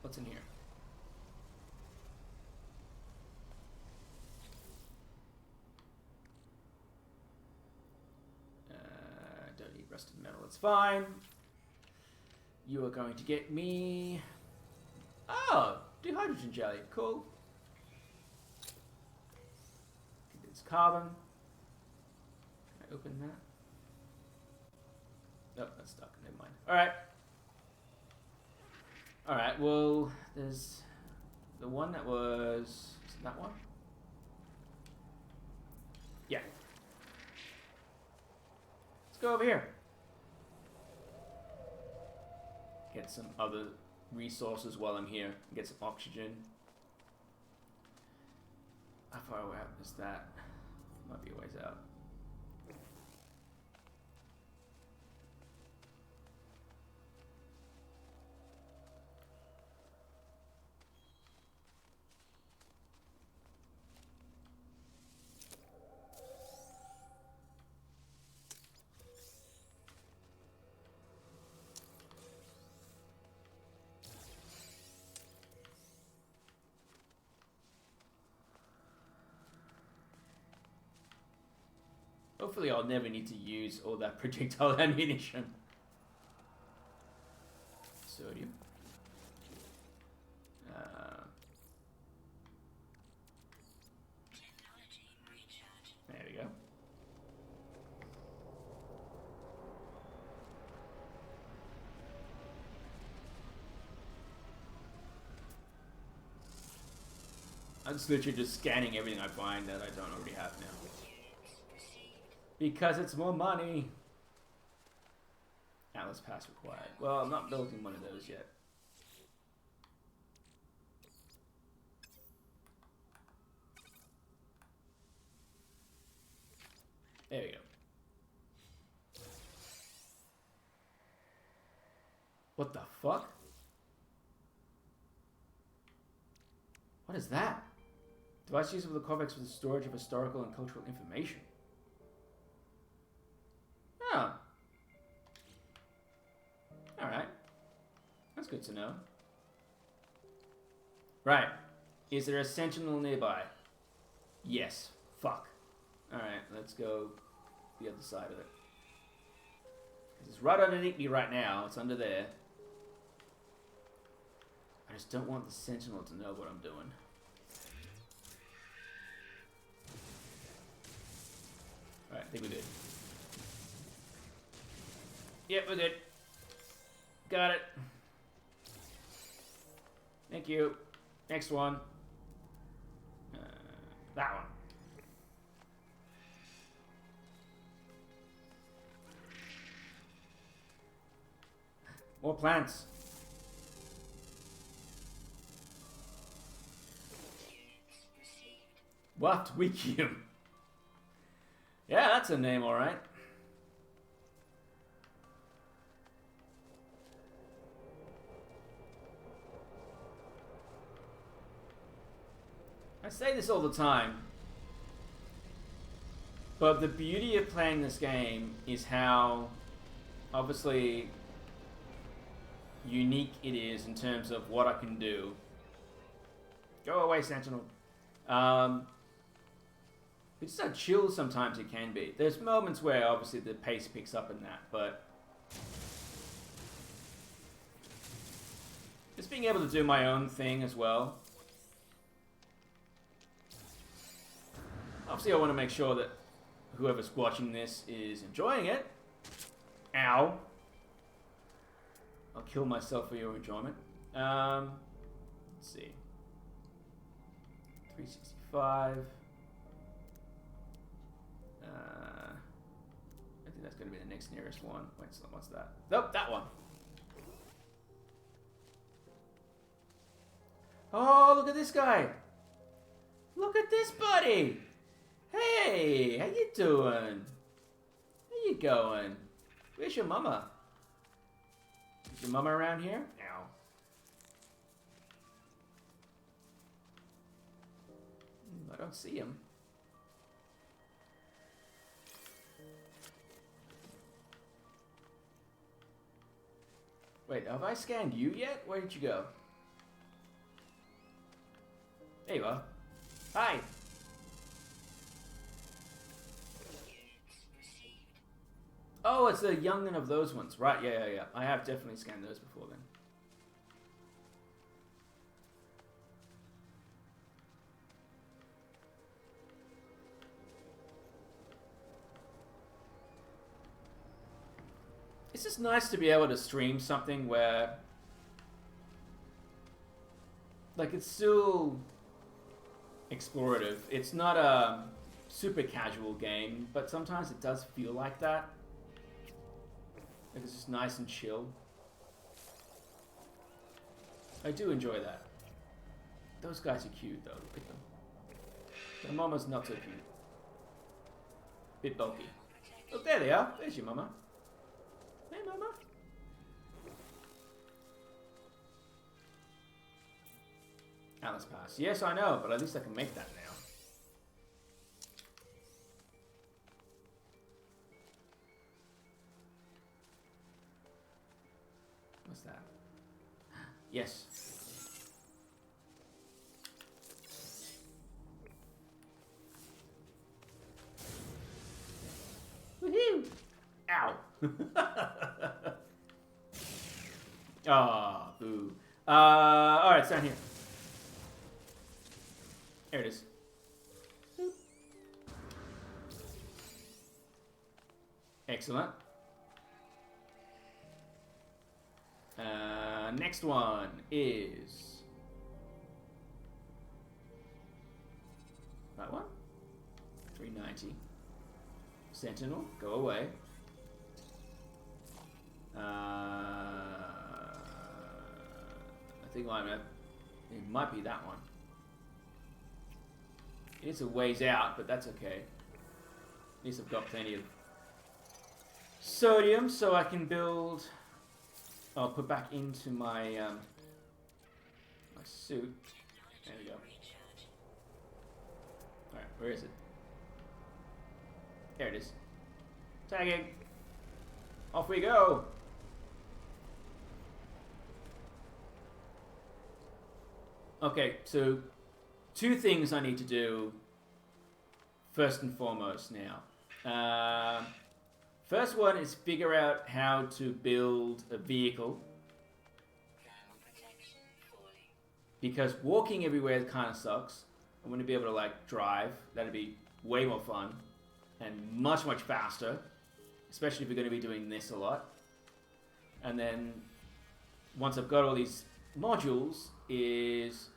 What's in here? Don't need rusted metal. It's fine. You are going to get me... Oh! Dehydrogen jelly. Cool. It's carbon. Can I open that? Nope, that's stuck. Never mind. Alright. Alright, well, there's the one that was... Is it that one? Yeah. Let's go over here. Get some other resources while I'm here. Get some oxygen. How far out is that? Might be a ways out. Hopefully I'll never need to use all that projectile ammunition. Sodium. There we go. I'm just literally just scanning everything I find that I don't already have now. Because it's more money. Atlas pass required. Well, I'm not building one of those yet. There we go. What the fuck? What is that? Device used with the Corvex for the storage of historical and cultural information. Oh. Alright. That's good to know. Right. Is there a sentinel nearby? Yes. Fuck. Alright, let's go the other side of it. It's right underneath me right now. It's under there. I just don't want the sentinel to know what I'm doing. Alright, I think we're good. Yep, we're good. Got it. Thank you. Next one. That one. More plants. What? Wikium. Yeah, that's a name, alright. I say this all the time, but the beauty of playing this game is how obviously unique it is in terms of what I can do. Go away, Sentinel. It's just how chill sometimes it can be. There's moments where obviously the pace picks up in that, but just being able to do my own thing as well. Obviously I want to make sure that whoever's watching this is enjoying it. Ow. I'll kill myself for your enjoyment. Let's see. 365. I think that's going to be the next nearest one. Wait, so what's that? Nope, that one. Oh, look at this guy. Look at this buddy. Hey, how you doing? How you going? Where's your mama? Is your mama around here? Ow. I don't see him. Wait, have I scanned you yet? Where did you go? There you are. Hi! Oh, it's the youngin' of those ones. Right, yeah. I have definitely scanned those before then. It's just nice to be able to stream something where, like, it's still explorative. It's not a super casual game, but sometimes it does feel like that. Like, it's just nice and chill. I do enjoy that. Those guys are cute, though. Look at them. Their mama's not so cute. Bit bulky. Oh, there they are. There's your mama. Hey, mama. Alice Pass. Yes, I know, but at least I can make that now. What's that? Yes. Woohoo! Ow! Ah, boo. Alright, it's down here. There it is. Excellent. Next one is... That one? 390. Sentinel, go away. I think it might be that one. It's a ways out, but that's okay. At least I've got plenty of sodium, so I can build... I'll put back into my my suit. There we go. Alright, where is it? There it is. Tagging! Off we go! Okay, so 2 things I need to do first and foremost now. First one is figure out how to build a vehicle. Because walking everywhere kind of sucks. I want to be able to like drive. That'd be way more fun. And much, much faster. Especially if we're going to be doing this a lot. And then once I've got all these modules is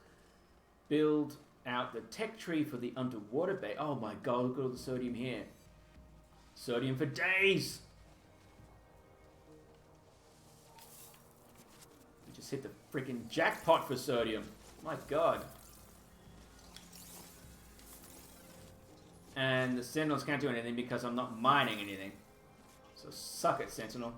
build out the tech tree for the underwater bay. Oh my god, look at all the sodium here. Sodium for days! We just hit the freaking jackpot for sodium. My god. And the Sentinels can't do anything because I'm not mining anything. So suck it, Sentinel.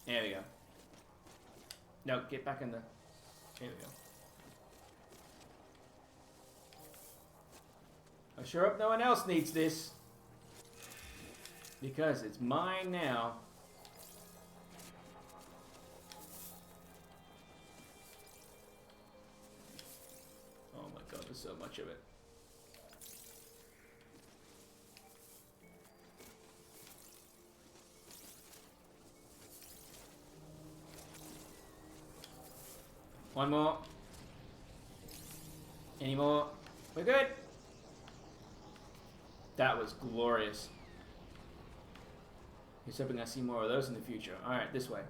There we go. No, get back in the... There we go. I sure hope no one else needs this. Because it's mine now. Oh my god, there's so much of it. One more. Any more? We're good. That was glorious. He's hoping I see more of those in the future. Alright, this way.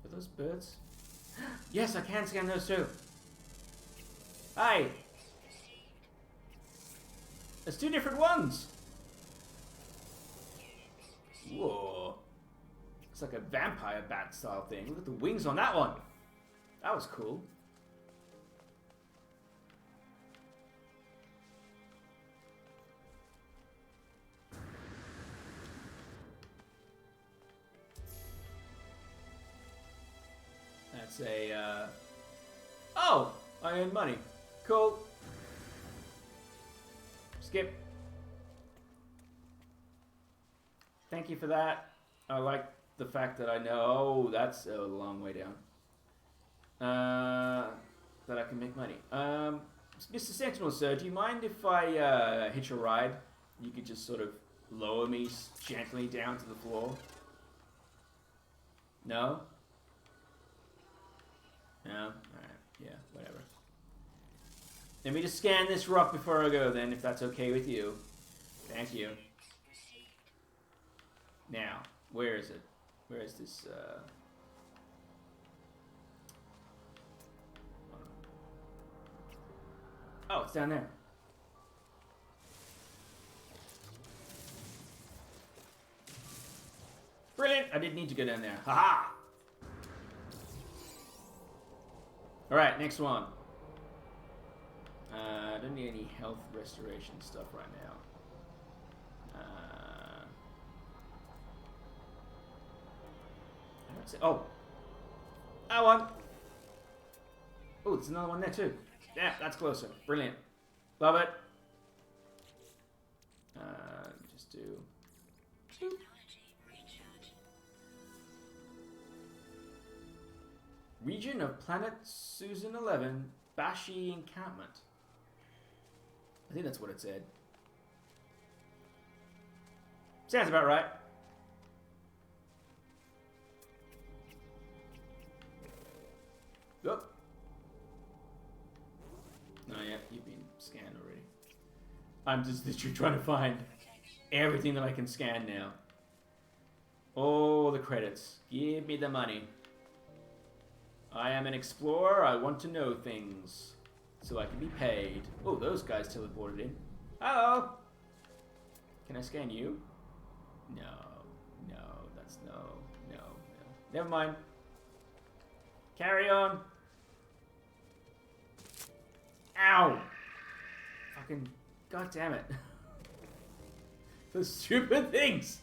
Are those birds? Yes, I can scan those too. Hi. There's 2 different ones. Whoa. It's like a vampire bat style thing. Look at the wings on that one. That was cool. That's Say, oh, I earned money. Cool. Skip. Thank you for that. I like the fact that I know, oh, that's a long way down. That I can make money. Mr. Sentinel, sir, do you mind if I hitch a ride? You could just sort of lower me gently down to the floor. No? No? Alright, yeah, whatever. Let me just scan this rock before I go then, if that's okay with you. Thank you. Now, where is it? Where is this, Oh, it's down there. Brilliant! I didn't need to go down there. Haha! Alright, next one. I don't need any health restoration stuff right now. Oh! Oh, one! Oh, there's another one there too. Yeah, that's closer. Brilliant. Love it. Just do... Region of Planet Susan 11, Bashi Encampment. I think that's what it said. Sounds about right. Oh. No, yeah, you've been scanned already. I'm just literally trying to find everything that I can scan now. Oh, the credits. Give me the money. I am an explorer. I want to know things. So I can be paid. Oh, those guys teleported in. Hello. Can I scan you? No. No. That's no. No. No. Never mind. Carry on. Ow. Fucking. God damn it. Those stupid things.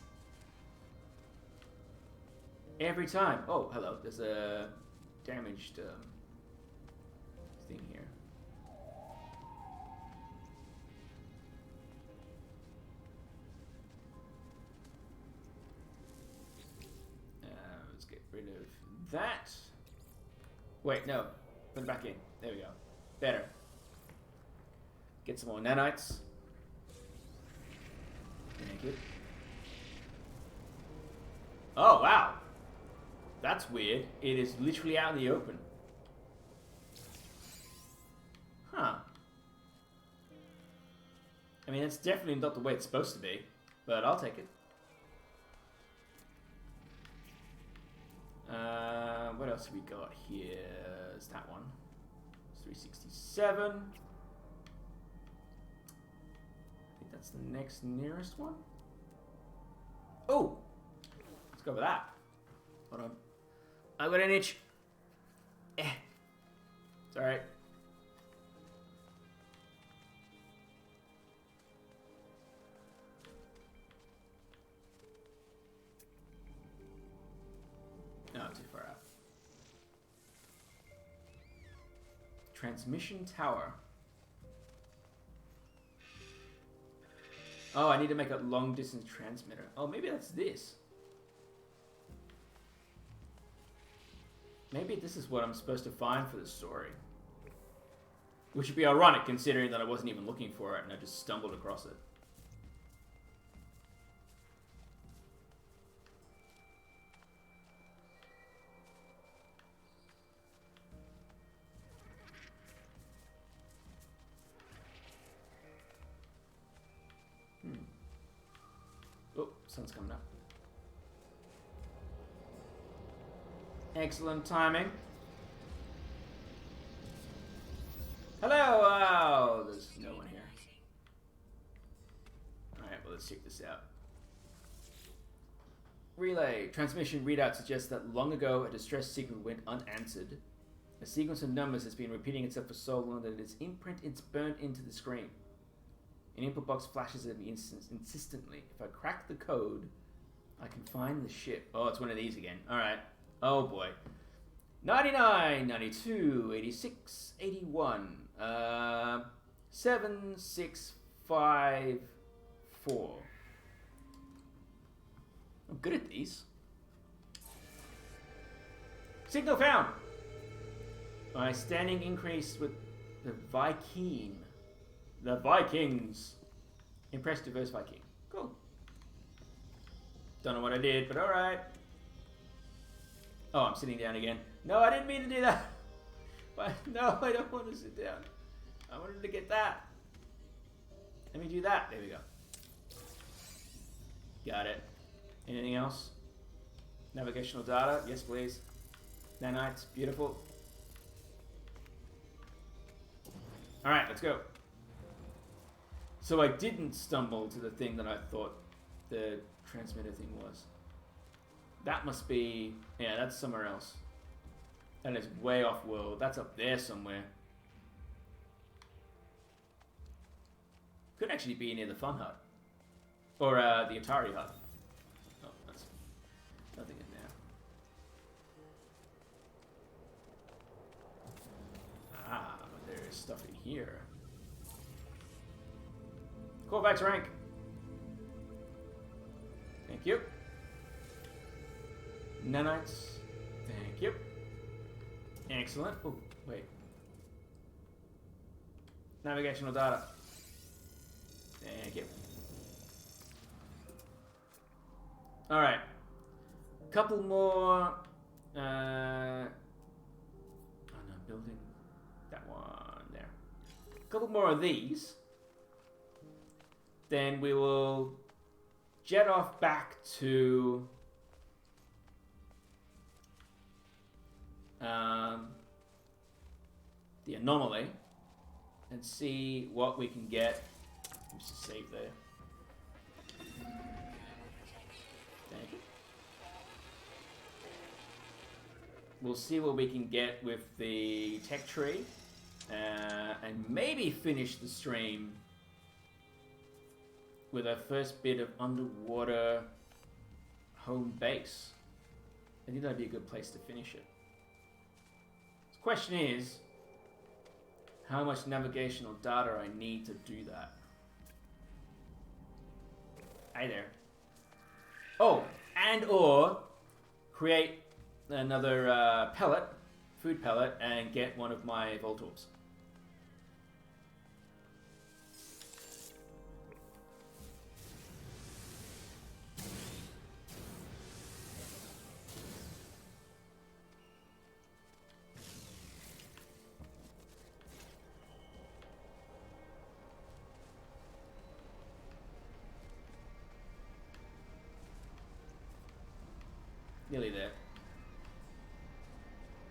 Every time. Oh, hello. There's a damaged thing here. Let's get rid of that. Wait, no. Put it back in. There we go. Better. Get some more nanites. Thank you. Oh, wow. That's weird. It is literally out in the open. Huh. I mean, it's definitely not the way it's supposed to be, but I'll take it. What else have we got here? Is that one? It's 367. I think that's the next nearest one. Oh! Let's go with that. Hold on. I got an itch. It's alright. No, too far out. Transmission tower. Oh, I need to make a long distance transmitter. Oh, maybe that's this. Maybe this is what I'm supposed to find for the story. Which would be ironic considering that I wasn't even looking for it and I just stumbled across it. Oh, sun's coming up. Excellent timing. Hello! Oh, there's no one here. Alright, well, let's check this out. Relay. Transmission readout suggests that long ago a distress signal went unanswered. A sequence of numbers has been repeating itself for so long that its imprint is burnt into the screen. An input box flashes at me insistently. If I crack the code, I can find the ship. Oh, it's one of these again. Alright. Oh boy. 99, 92, 86, 81. 7, 6, 5, 4. I'm good at these. Signal found! My standing increased with the Viking. The Vikings. Impressed diverse Viking. Cool. Don't know what I did, but alright. Oh, I'm sitting down again. No, I didn't mean to do that. But no, I don't want to sit down. I wanted to get that. Let me do that. There we go. Got it. Anything else? Navigational data? Yes, please. Nanites. Beautiful. Alright, let's go. So I didn't stumble to the thing that I thought the transmitter thing was. That must be... Yeah, that's somewhere else. That is way off world. That's up there somewhere. Could actually be near the Fun Hut. Or the Atari Hut. Oh, that's nothing in there. Ah, but there is stuff in here. Corvettes rank. Thank you. Nanites. Thank you. Excellent. Oh, wait. Navigational data. Thank you. Alright. Couple more. Oh no, building. That one there. Couple more of these. Then we will jet off back to the anomaly and see what we can get. Let's just save there. Thank you. We'll see what we can get with the tech tree and maybe finish the stream with our first bit of underwater home base. I think that'd be a good place to finish it. The question is, how much navigational data I need to do that. Hi there. Oh, and or create another pellet, food pellet, and get one of my Voltorbs. Nearly there.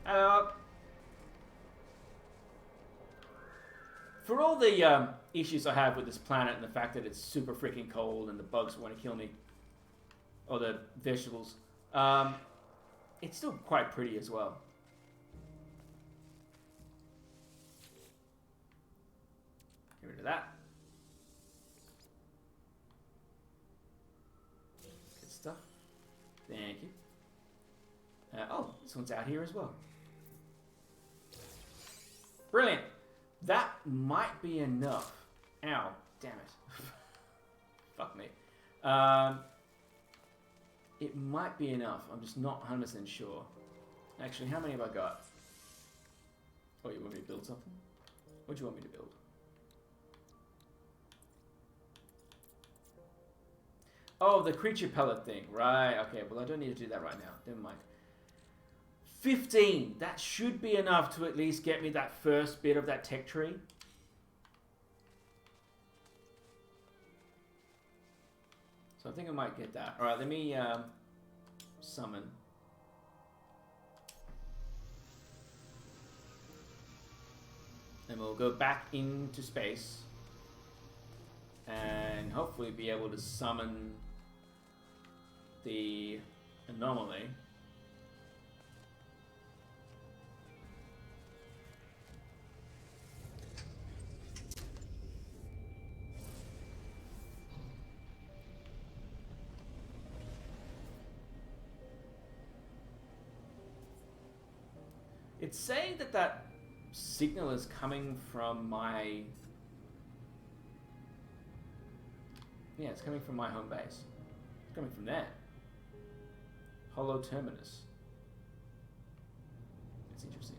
Hello. For all the issues I have with this planet and the fact that it's super freaking cold and the bugs want to kill me, or the vegetables, it's still quite pretty as well. Get rid of that. Good stuff. Thank you. Oh, this one's out here as well. Brilliant. That might be enough. Ow, damn it. Fuck me. It might be enough. I'm just not 100% sure. Actually, how many have I got? Oh, you want me to build something? What do you want me to build? Oh, the creature pellet thing. Right, okay. Well, I don't need to do that right now. Never mind. 15. That should be enough to at least get me that first bit of that tech tree. So I think I might get that. Alright, let me summon. And we'll go back into space. And hopefully be able to summon the anomaly. It's saying that that signal is coming from my... Yeah, it's coming from my home base. It's coming from there. Hollow Terminus. That's interesting.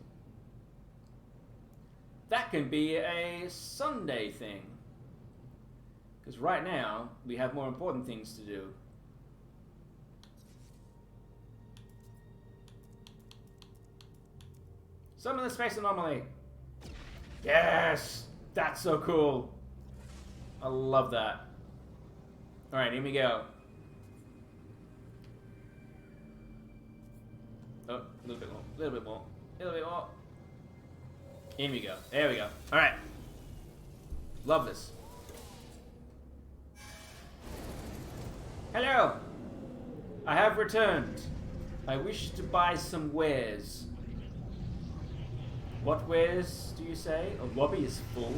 That can be a Sunday thing. Because right now, we have more important things to do. Summon the space anomaly. Yes! That's so cool. I love that. Alright, here we go. Oh, a little bit more, a little bit more, a little bit more. In we go. There we go. Alright. Love this. Hello. I have returned. I wish to buy some wares. What wares do you say? A lobby is full.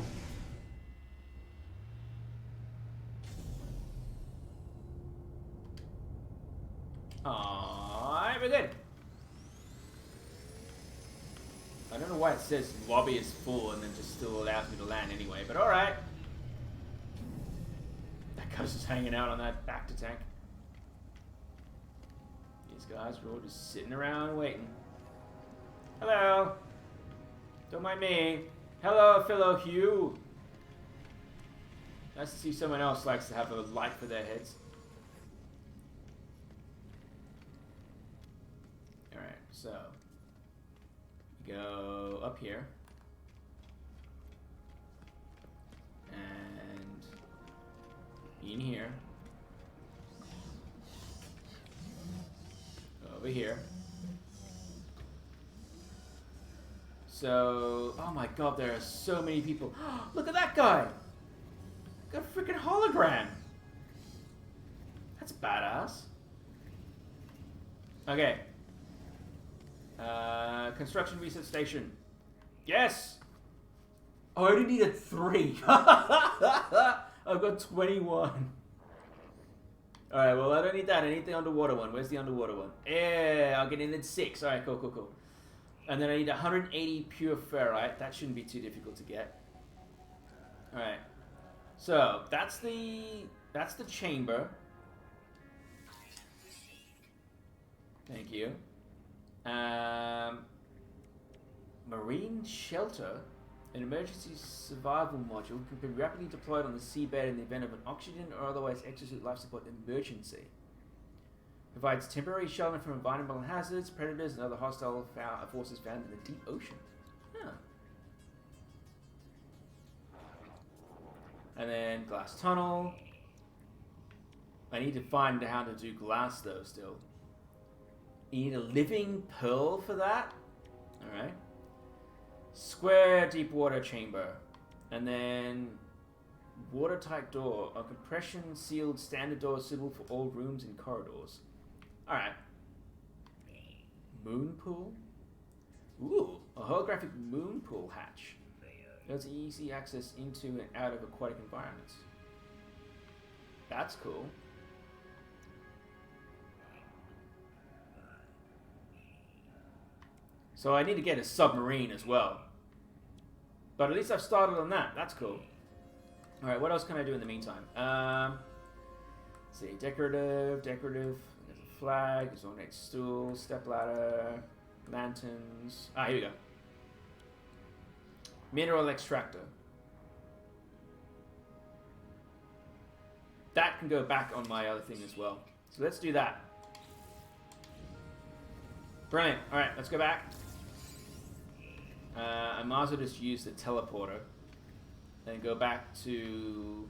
Alright, we're good. I don't know why it says lobby is full and then just still allows me to land anyway, but alright. That guy's just hanging out on that back to tank. These guys are all just sitting around waiting. Hello. Don't mind me. Hello, fellow Hugh. Nice to see someone else likes to have a light for their heads. Alright, so go up here. And in here. Over here. So, oh my god, there are so many people. Look at that guy! Got a freaking hologram! That's badass. Okay. Construction research station. Yes! Oh, I only needed 3. I've got 21. Alright, well, I don't need that. I need the underwater one. Where's the underwater one? Yeah, I'll get in at 6. Alright, cool, cool, cool. And then I need 180 pure ferrite. That shouldn't be too difficult to get. Alright. So, that's the chamber. Thank you. Marine shelter. An emergency survival module can be rapidly deployed on the seabed in the event of an oxygen or otherwise exosuit life support emergency. Provides temporary shelter from environmental hazards, predators, and other hostile forces found in the deep ocean. Huh. And then glass tunnel. I need to find how to do glass though still. You need a living pearl for that. Alright. Square deep water chamber. And then watertight door. A compression sealed standard door suitable for all rooms and corridors. Alright. Moon pool? Ooh, a holographic moon pool hatch. There's easy access into and out of aquatic environments. That's cool. So I need to get a submarine as well. But at least I've started on that. That's cool. Alright, what else can I do in the meantime? Let's see, decorative. There's a flag, there's ornate stool, step ladder, lanterns. Ah, here we go. Mineral extractor. That can go back on my other thing as well. So let's do that. Brilliant. Alright, let's go back. I might as well just use the teleporter. Then go back to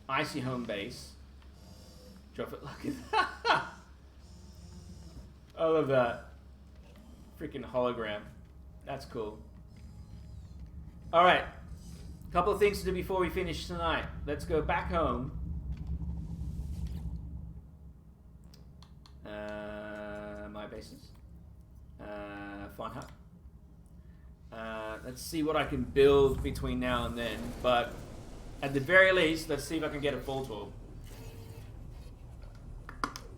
Icy Home Base. Drop it. Look at that. I love that. Freaking hologram. That's cool. Alright. Couple of things to do before we finish tonight. Let's go back home. My bases. Fun Hut. Let's see what I can build between now and then. But at the very least, let's see if I can get a Voltorb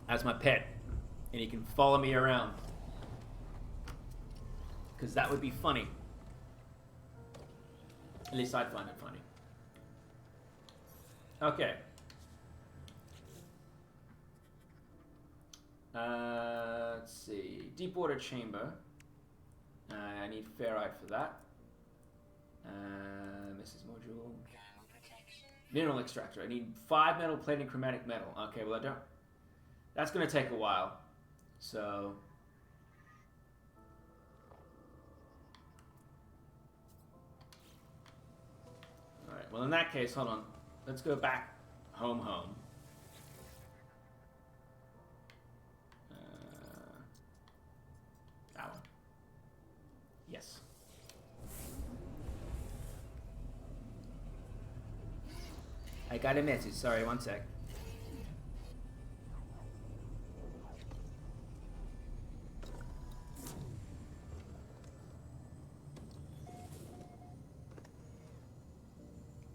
as my pet. And he can follow me around. Because that would be funny. At least I'd find it funny. Okay. Let's see. Deep water chamber. I need ferrite for that. Mrs. Module. Mineral extractor. I need 5 metal plated chromatic metal. Okay, well I don't. That's going to take a while. So. Alright, well in that case, hold on. Let's go back home. That one. Yes. I got a message. Sorry, one sec.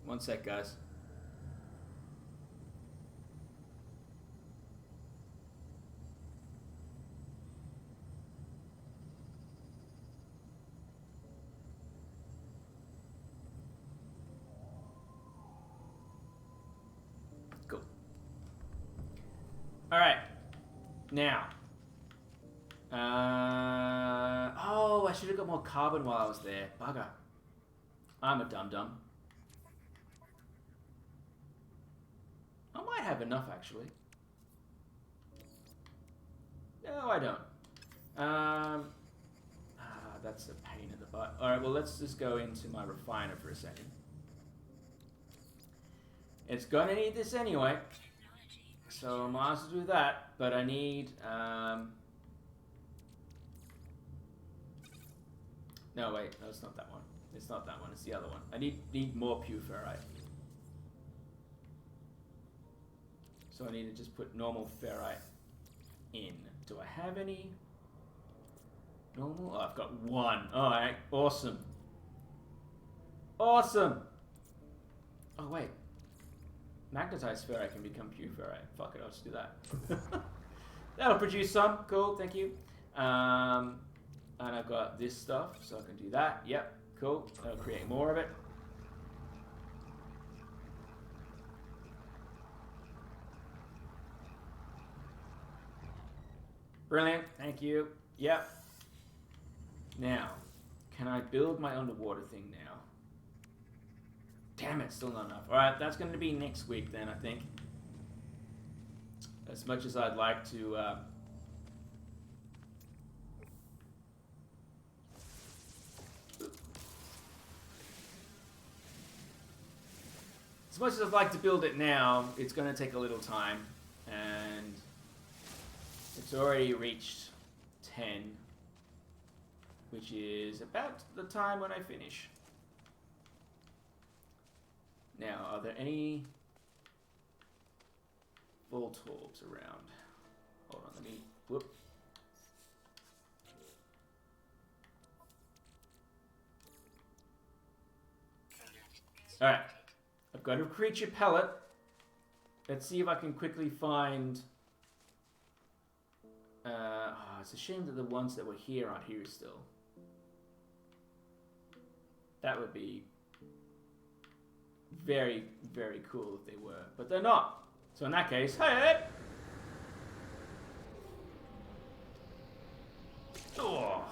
One sec, guys. Cool. All right. Now. Oh, I should have got more carbon while I was there. Bugger. I'm a dum-dum. I might have enough, actually. No, I don't. That's a pain in the butt. Alright, well, let's just go into my refiner for a second. It's gonna need this anyway. So I might as well do that. But I need... No, wait. No, it's not that one. It's not that one. It's the other one. I need more pure ferrite. So I need to just put normal ferrite in. Do I have any? Normal? Oh, I've got 1. Alright, awesome. Awesome! Oh, wait. Magnetized ferrite can become pure ferrite. Fuck it, I'll just do that. That'll produce some. Cool, thank you. And I've got this stuff, so I can do that. Yep, cool. That'll create more of it. Brilliant, thank you. Yep. Now, can I build my underwater thing now? Damn it, still not enough. Alright, that's going to be next week then, I think. As much as I'd like to... As much as I'd like to build it now, it's going to take a little time. And... it's already reached 10, which is about the time when I finish. Now, are there any Voltorbs around? Hold on, let me, whoop. Alright, I've got a creature pellet. Let's see if I can quickly find... it's a shame that the ones that were here aren't here still. That would be very, very cool if they were, but they're not. So in that case, hey! Oh.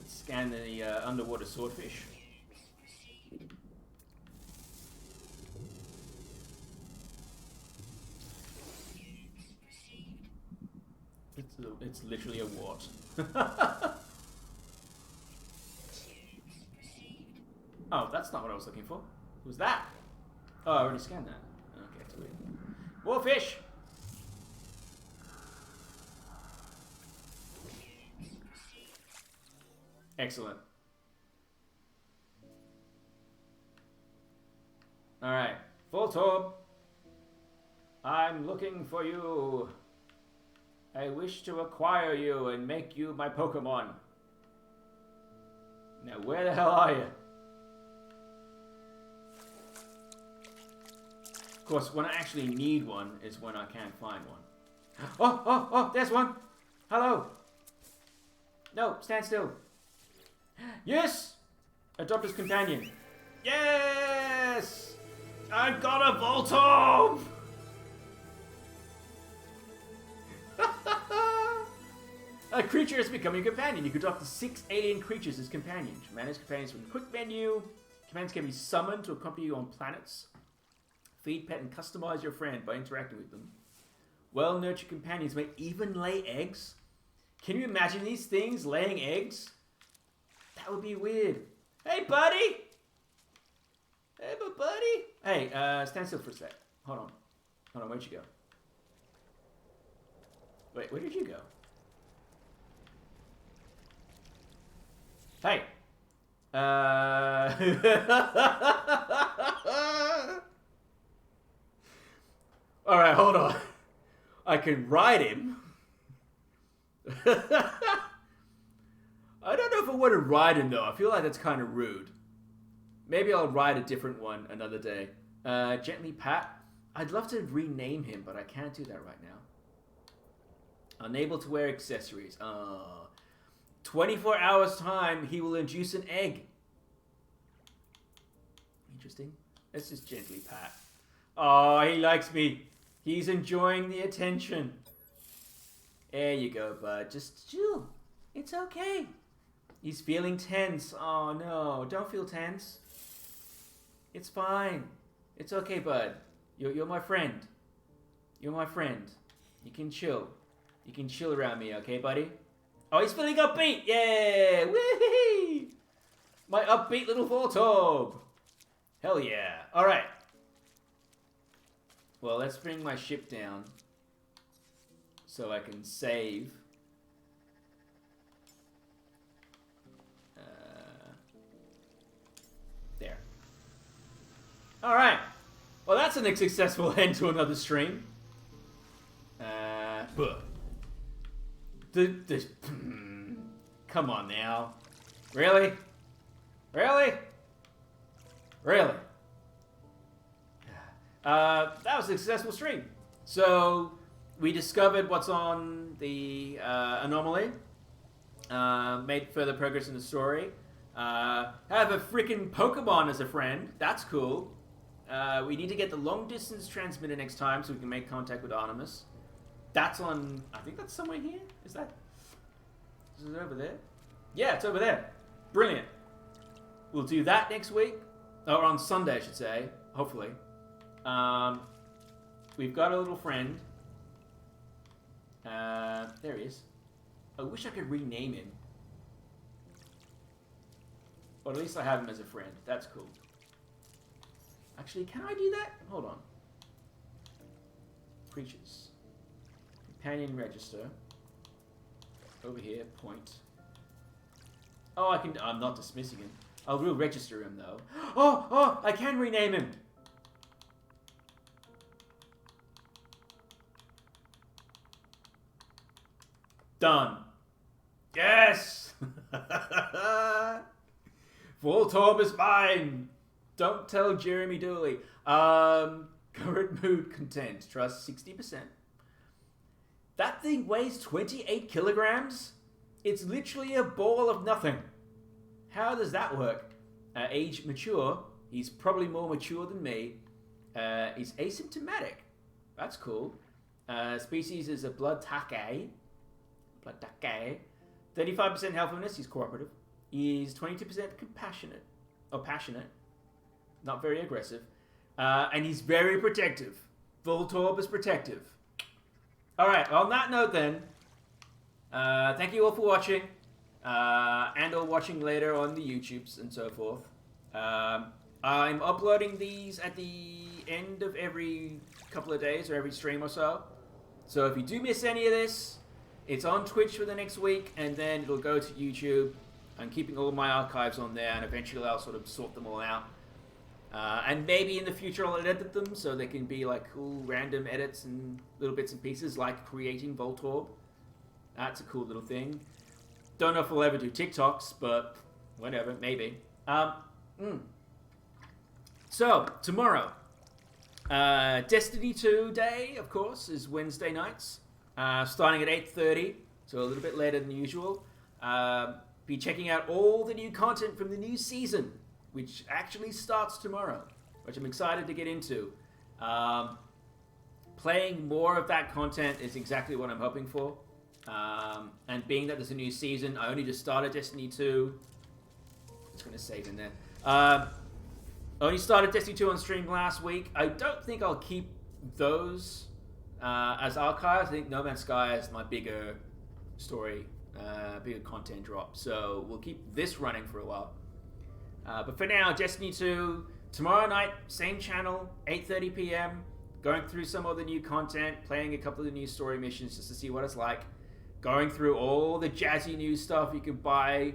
Let's scan the underwater swordfish. It's literally a wart. Oh, that's not what I was looking for. What was that? Oh, I already scanned that. Okay, it's weird. More fish! Excellent. Alright. Voltorb. I'm looking for you. I wish to acquire you and make you my Pokemon. Now, where the hell are you? Of course, when I actually need one is when I can't find one. Oh, there's one. Hello. No, stand still. Yes! Adopt as companion. Yes! I've got a Voltorb! A creature has become your companion. You can adopt 6 alien creatures as companions. Manage companions from the quick menu. Companions can be summoned to accompany you on planets. Feed, pet, and customize your friend by interacting with them. Well-nurtured companions may even lay eggs. Can you imagine these things laying eggs? That would be weird. Hey, buddy! Hey, my buddy! Hey, stand still for a sec. Hold on, where'd you go? Wait, where did you go? Hey! Alright, hold on. I can ride him. I don't know if I want to ride him, though. I feel like that's kind of rude. Maybe I'll ride a different one another day. Gently pat. I'd love to rename him, but I can't do that right now. Unable to wear accessories. 24 hours time, he will induce an egg. Interesting. Let's just gently pat. Oh, he likes me. He's enjoying the attention. There you go, bud. Just chill. It's okay. He's feeling tense. Oh, no. Don't feel tense. It's fine. It's okay, bud. You're my friend. You're my friend. You can chill. You can chill around me, okay, buddy? Oh, he's feeling upbeat. Yeah. Whee! My upbeat little Voltorb. Hell yeah. All right. Well, let's bring my ship down so I can save. There. All right. Well, that's a successful end to another stream. Come on now. Really? Really? Really? That was a successful stream. So, we discovered what's on the anomaly. Made further progress in the story. Have a freaking Pokemon as a friend. That's cool. We need to get the long distance transmitter next time so we can make contact with Artemis. That's on... I think that's somewhere here. Is it over there? Yeah, it's over there. Brilliant. We'll do that next week. Or on Sunday, I should say. Hopefully. We've got a little friend. There he is. I wish I could rename him. Or at least I have him as a friend. That's cool. Actually, can I do that? Hold on. Creatures. Companion register. Over here, point. Oh, I can... I'm not dismissing him. I will register him, though. Oh! I can rename him! Done. Yes! Voltorb is mine! Don't tell Jeremy Dooley. Current mood content. Trust 60%. That thing weighs 28 kilograms? It's literally a ball of nothing. How does that work? Age mature. He's probably more mature than me. He's asymptomatic. That's cool. Species is a blood take. 35% helpfulness. He's cooperative. He's 22% compassionate. Or passionate. Not very aggressive. And he's very protective. Voltorb is protective. Alright, on that note then, thank you all for watching. And or watching later on the YouTubes and so forth. I'm uploading these at the end of every couple of days or every stream or so. So if you do miss any of this, it's on Twitch for the next week, and then it'll go to YouTube. I'm keeping all my archives on there, and eventually I'll sort of sort them all out. And maybe in the future I'll edit them so they can be like cool random edits and little bits and pieces, like creating Voltorb. That's a cool little thing. Don't know if we'll ever do TikToks, but whatever, maybe. So, tomorrow. Destiny 2 day, of course, is Wednesday nights. starting at 8:30, so a little bit later than usual. Be checking out all the new content from the new season, which actually starts tomorrow, which I'm excited to get into. Playing more of that content is exactly what I'm hoping for. And being that there's a new season, I only just started Destiny 2. It's going to save in there. Only started Destiny 2 on stream last week. I don't think I'll keep those as archives. I think No Man's Sky is my bigger story, bigger content drop. So we'll keep this running for a while. But for now, Destiny 2, tomorrow night, same channel, 8:30 p.m. Going through some of the new content, playing a couple of the new story missions just to see what it's like. Going through all the jazzy new stuff you can buy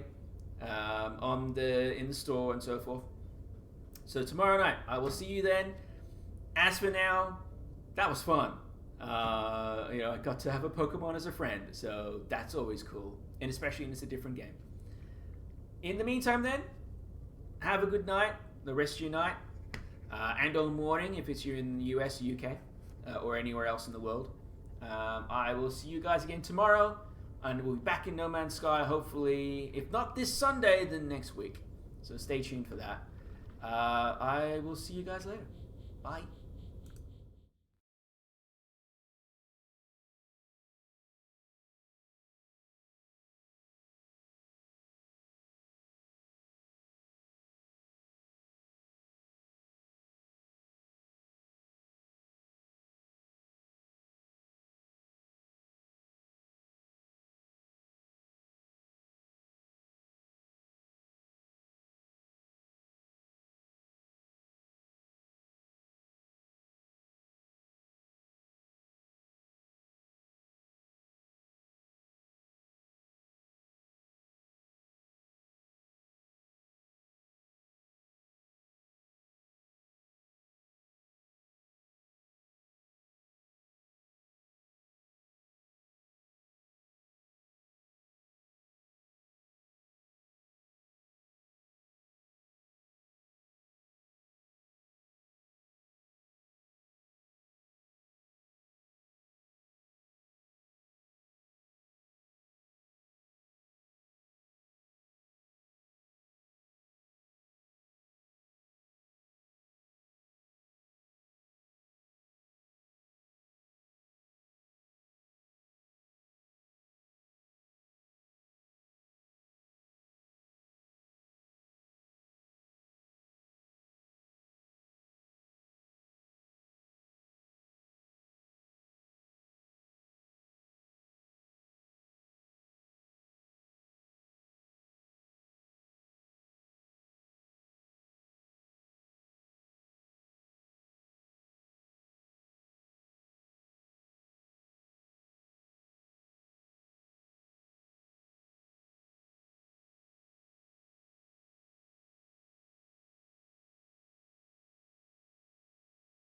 in the store and so forth. So tomorrow night, I will see you then. As for now, that was fun. I got to have a Pokemon as a friend, so that's always cool, and especially when it's a different game. In the meantime, then, have a good night, the rest of your night, and all morning if it's you in the US, UK, or anywhere else in the world. I will see you guys again tomorrow, and we'll be back in No Man's Sky, hopefully, if not this Sunday, then next week. So stay tuned for that. I will see you guys later. Bye.